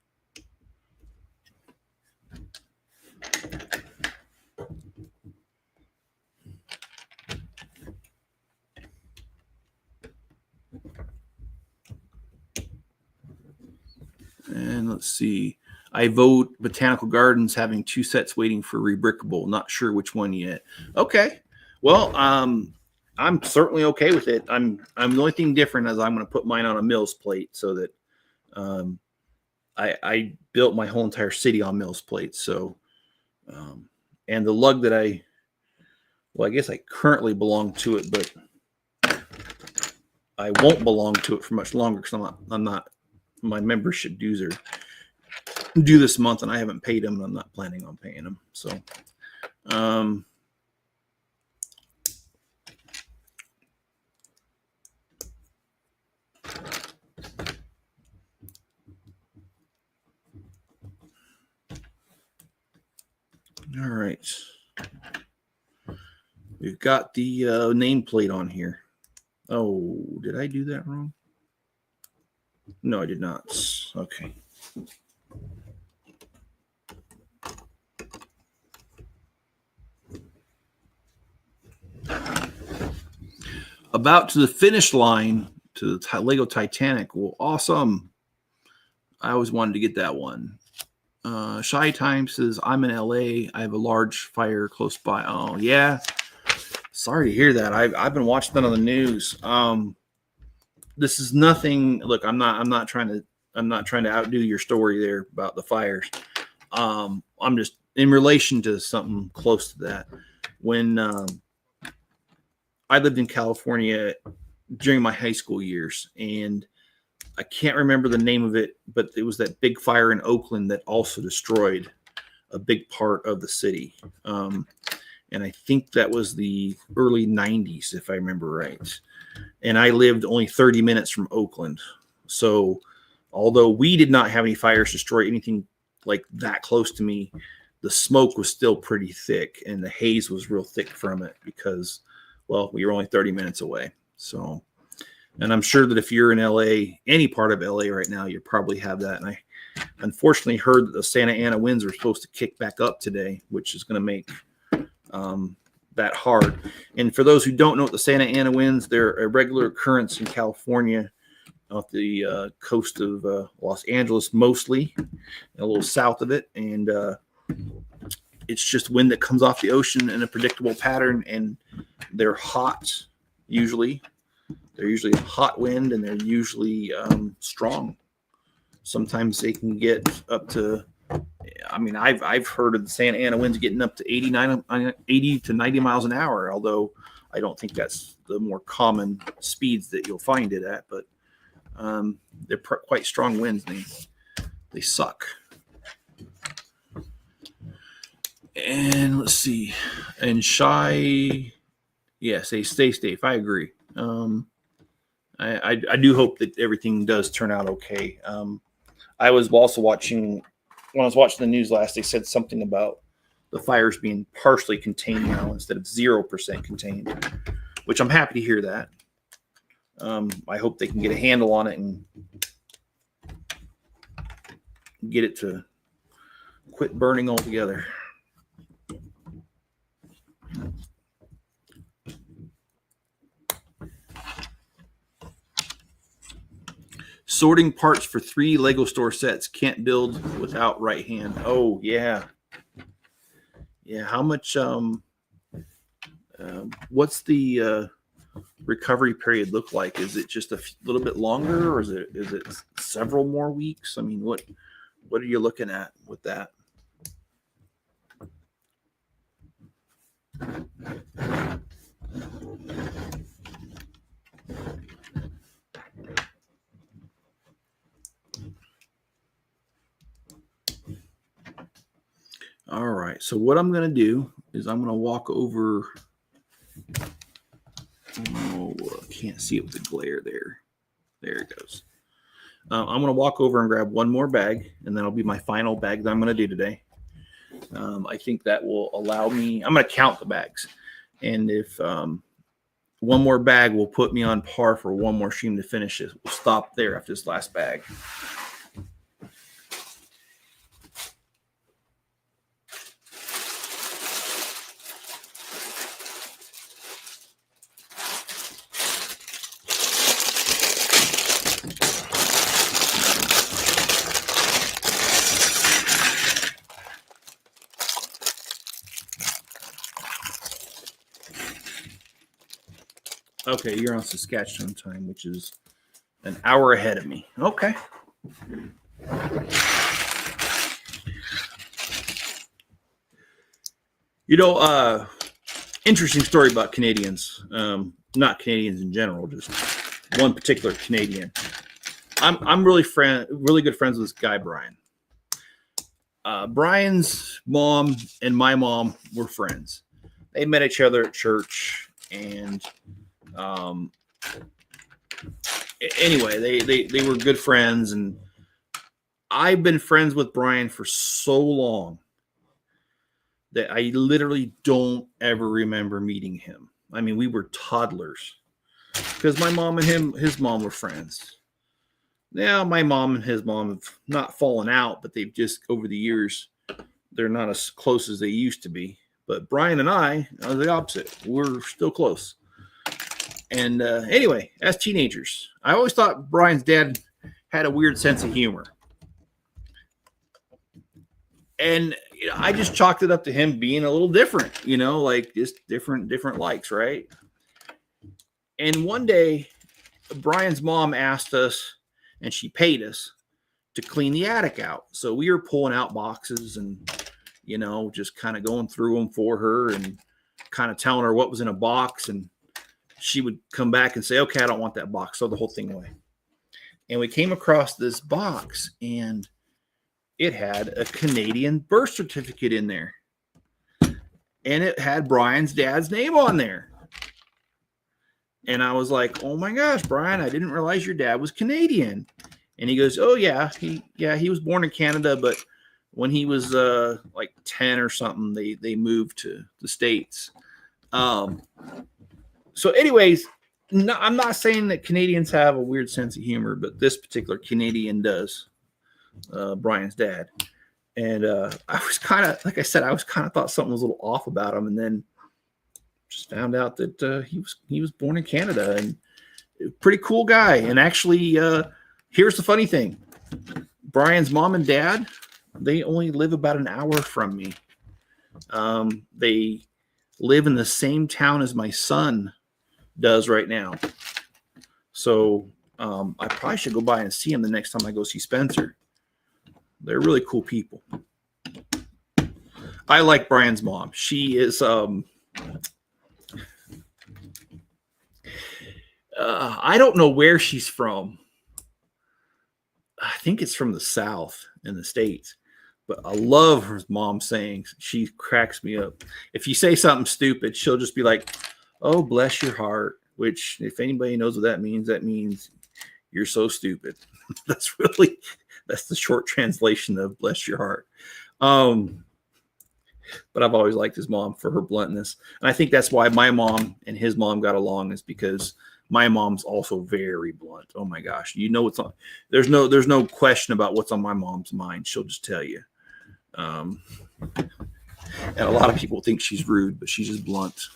And let's see. I vote Botanical Gardens having 2 sets waiting for rebrickable. Not sure which one yet. Okay. Well, I'm certainly okay with it. I'm the only thing different is I'm going to put mine on a Mills plate, so that I built my whole entire city on Mills plates. So, and the lug that I guess I currently belong to it, but I won't belong to it for much longer because I'm not my membership dues are due this month, and I haven't paid them, and I'm not planning on paying them. So, all right. We've got the nameplate on here. Oh, did I do that wrong? No, I did not. Okay. About to the finish line to the Lego Titanic. Well, awesome. I always wanted to get that one. Shy Time says, I'm in LA. I have a large fire close by. Oh, yeah. Sorry to hear that. I've been watching that on the news. This is nothing. Look, I'm not trying to outdo your story there about the fires. I'm just in relation to something close to that. When I lived in California during my high school years, and I can't remember the name of it, but it was that big fire in Oakland that also destroyed a big part of the city. And I think that was the early 90s, if I remember right. And I lived only 30 minutes from Oakland. So although we did not have any fires destroy anything like that close to me, the smoke was still pretty thick, and the haze was real thick from it because, well, we were only 30 minutes away. So, and I'm sure that if you're in LA, any part of LA right now, you probably have that. And I unfortunately heard that the Santa Ana winds are supposed to kick back up today, which is going to make that hard. And for those who don't know what the Santa Ana winds, they're a regular occurrence in California, off the coast of Los Angeles, mostly, a little south of it. And it's just wind that comes off the ocean in a predictable pattern, and they're hot usually. They're usually a hot wind, and they're usually strong. Sometimes they can get up to, I mean, I've heard of the Santa Ana winds getting up to 80 to 90 miles an hour, although I don't think that's the more common speeds that you'll find it at. But they're quite strong winds. They suck. And let's see. And Shy, yeah, stay safe. I agree. I do hope that everything does turn out okay. I was also watching, when I was watching the news last, they said something about the fires being partially contained now instead of 0% contained, which I'm happy to hear that. I hope they can get a handle on it and get it to quit burning altogether. Sorting parts for 3 Lego store sets. Can't build without right hand. Oh, yeah. Yeah, how much, what's the recovery period look like? Is it just a little bit longer, or is it several more weeks? I mean, what are you looking at with that? All right, so what I'm going to do is I'm going to walk over. Oh, I can't see it with the glare there. There it goes. I'm going to walk over and grab one more bag, and that'll be my final bag that I'm going to do today. I think that will allow me, I'm going to count the bags. And if one more bag will put me on par for one more stream to finish it, we'll stop there after this last bag. Okay, you're on Saskatchewan time, which is an hour ahead of me. Okay. You know, interesting story about Canadians. Not Canadians in general, just one particular Canadian. I'm really good friends with this guy, Brian. Brian's mom and my mom were friends. They met each other at church, and anyway, they were good friends, and I've been friends with Brian for so long that I literally don't ever remember meeting him. I mean, we were toddlers because my mom and his mom were friends. Now, my mom and his mom have not fallen out, but they've just, over the years, they're not as close as they used to be. But Brian and I are the opposite. We're still close. And anyway, as teenagers, I always thought Brian's dad had a weird sense of humor. And I just chalked it up to him being a little different, like just different likes, right? And one day, Brian's mom asked us, and she paid us to clean the attic out. So we were pulling out boxes and, just kind of going through them for her and kind of telling her what was in a box. And she would come back and say, okay, I don't want that box. Throw the whole thing away. And we came across this box, and it had a Canadian birth certificate in there. And it had Brian's dad's name on there. And I was like, oh my gosh, Brian, I didn't realize your dad was Canadian. And he goes, oh yeah, he was born in Canada, but when he was like 10 or something, they moved to the States. So anyways, I'm not saying that Canadians have a weird sense of humor, but this particular Canadian does, Brian's dad. And I was kind of, like I said, thought something was a little off about him. And then just found out that he was born in Canada, and pretty cool guy. And actually, here's the funny thing. Brian's mom and dad, they only live about an hour from me. They live in the same town as my son does right now. So I probably should go by and see him the next time I go see Spencer. They're really cool people. I like Brian's mom. She is I don't know where she's from. I think it's from the South in the States. But I love her mom sayings. She cracks me up. If you say something stupid, she'll just be like, oh, bless your heart. Which, if anybody knows what that means you're so stupid. That's the short translation of bless your heart. But I've always liked his mom for her bluntness. And I think that's why my mom and his mom got along, is because my mom's also very blunt. Oh my gosh. What's on. There's no question about what's on my mom's mind. She'll just tell you. And a lot of people think she's rude, but she's just blunt.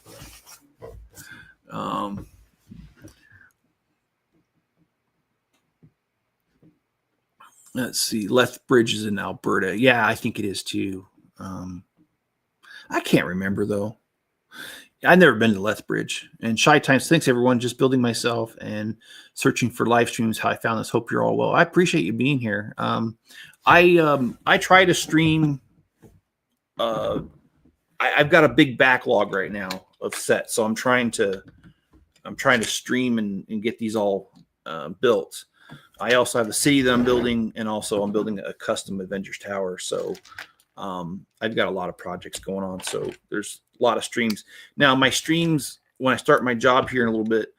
Let's see. Lethbridge is in Alberta. Yeah, I think it is too. I can't remember though. I've never been to Lethbridge. And Shy Times, thanks everyone. Just building myself and searching for live streams. How I found this. Hope you're all well. I appreciate you being here. I try to stream. I've got a big backlog right now of sets, so I'm trying to stream and get these all built. I also have a city that I'm building, and also I'm building a custom Avengers Tower. So I've got a lot of projects going on. So there's a lot of streams. Now, my streams, when I start my job here in a little bit,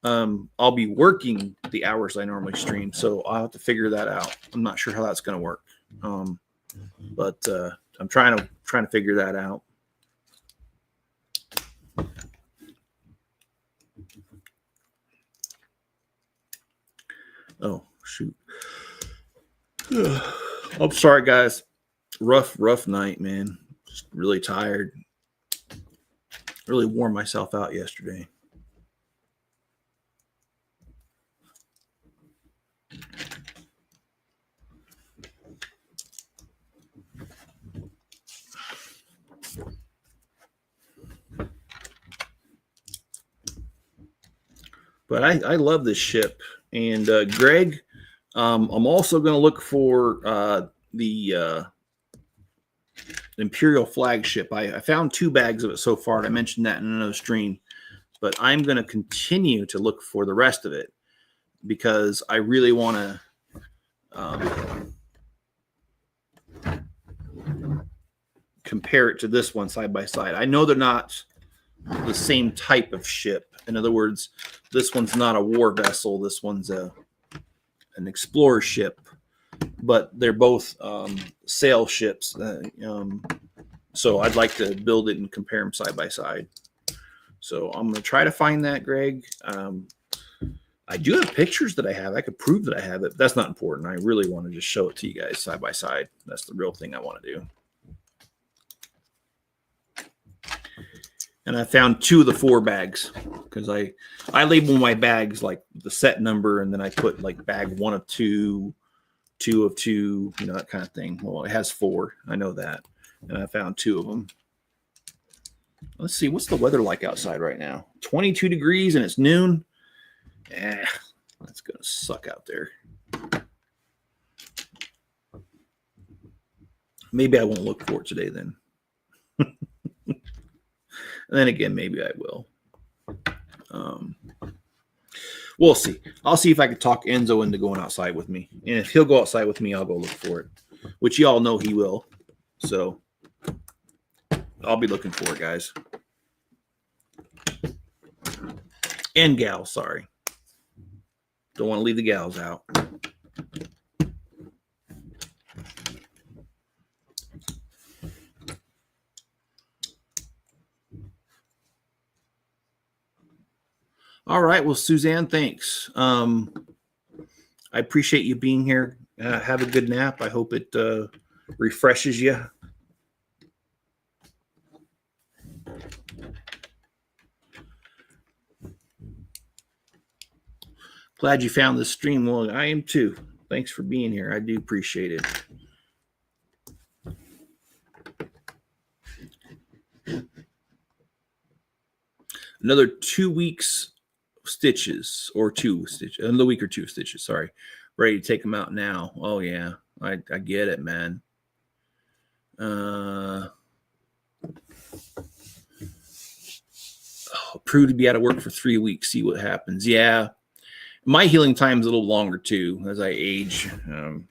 I'll be working the hours I normally stream. So I'll have to figure that out. I'm not sure how that's going to work. But I'm trying to figure that out. Oh, shoot. I'm sorry, guys. Rough night, man. Just really tired. Really wore myself out yesterday. But I love this ship. And Greg, I'm also going to look for the Imperial flagship. I found 2 bags of it so far, and I mentioned that in another stream. But I'm going to continue to look for the rest of it. because I really want to compare it to this one side by side. I know they're not the same type of ship. In other words, this one's not a war vessel. This one's an explorer ship, but they're both sail ships. So I'd like to build it and compare them side by side. So I'm going to try to find that, Greg. I do have pictures that I have. I could prove that I have it, but that's not important. I really want to just show it to you guys side by side. That's the real thing I want to do. And I found 2 of the 4 bags because I label my bags like the set number, and then I put like bag 1 of 2, 2 of 2, you know, that kind of thing. Well, it has 4. I know that. And I found 2 of them. Let's see, what's the weather like outside right now? 22 degrees and it's noon. That's going to suck out there. Maybe I won't look for it today then. And then again, maybe I will. We'll see. I'll see if I can talk Enzo into going outside with me. And if he'll go outside with me, I'll go look for it, which you all know he will. So I'll be looking for it, guys. And gals, sorry. Don't want to leave the gals out. All right. Well, Suzanne, thanks. I appreciate you being here. Have a good nap. I hope it refreshes you. Glad you found this stream. Well, I am too. Thanks for being here. I do appreciate it. Another 2 weeks stitches, or 2 stitches, another week or 2 stitches. Sorry, ready to take them out now. Oh yeah, I get it, man. Approved to be out of work for 3 weeks. See what happens. Yeah, my healing time is a little longer too as I age. And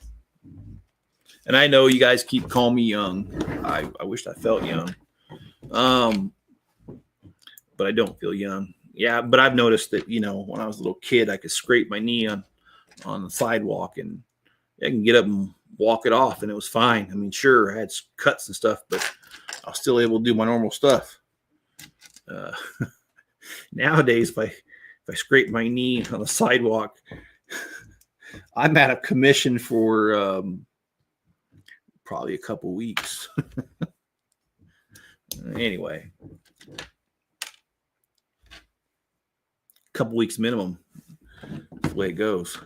I know you guys keep calling me young. I wish I felt young. But I don't feel young. Yeah, but I've noticed that, you know, when I was a little kid, I could scrape my knee on the sidewalk and I can get up and walk it off and it was fine. I mean, sure, I had cuts and stuff, but I was still able to do my normal stuff. Nowadays, if I scrape my knee on the sidewalk, I'm out of commission for probably a couple weeks. Anyway. Couple weeks minimum. That's the way it goes.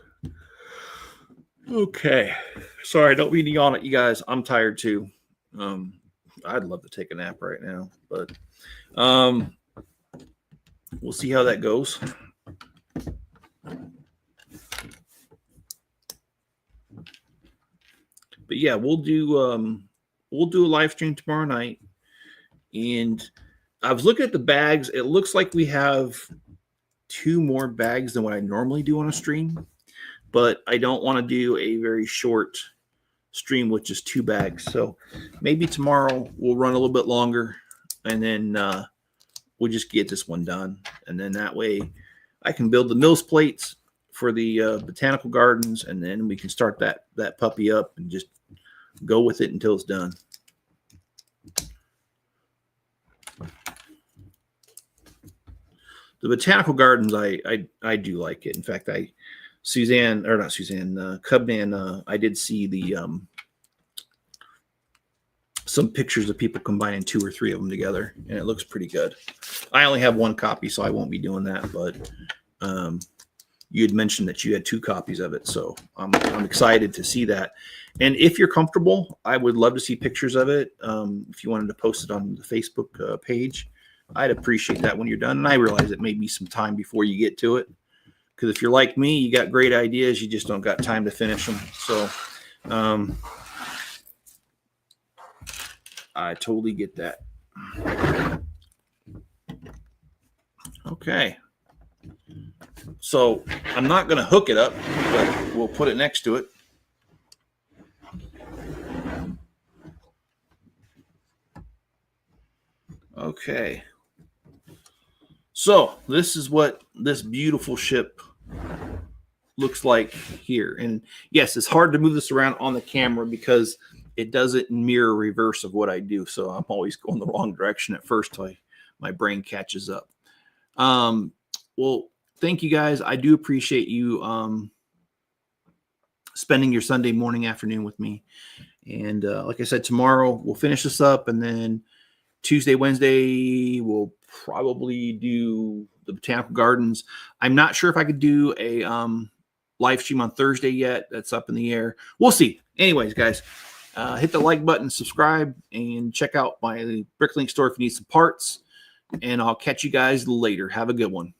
Okay. Sorry, don't mean to yawn at you guys. I'm tired too. I'd love to take a nap right now, but we'll see how that goes. But yeah, we'll do a live stream tomorrow night. And I was looking at the bags. It looks like we have 2 more bags than what I normally do on a stream, but I don't want to do a very short stream with just 2 bags. So maybe tomorrow we'll run a little bit longer and then we'll just get this one done. And then that way I can build the Mills plates for the botanical gardens, and then we can start that puppy up and just go with it until it's done. The botanical gardens, I do like it. In fact, Cubman, I did see the some pictures of people combining 2 or 3 of them together, and it looks pretty good. I only have 1 copy, so I won't be doing that. But you had mentioned that you had 2 copies of it, so I'm excited to see that. And if you're comfortable, I would love to see pictures of it. If you wanted to post it on the Facebook page, I'd appreciate that when you're done. And I realize it may be some time before you get to it, because if you're like me, you got great ideas, you just don't got time to finish them. So I totally get that. Okay. So I'm not going to hook it up, but we'll put it next to it. Okay. So this is what this beautiful ship looks like here. And yes, it's hard to move this around on the camera because it doesn't mirror reverse of what I do. So I'm always going the wrong direction at first till my brain catches up. Well, thank you guys. I do appreciate you spending your Sunday morning, afternoon with me. And like I said, tomorrow we'll finish this up, and then Tuesday, Wednesday, we'll probably do the Botanical Gardens. I'm not sure if I could do a live stream on Thursday yet. That's up in the air. We'll see. Anyways, guys, hit the like button, subscribe, and check out my Bricklink store if you need some parts. And I'll catch you guys later. Have a good one.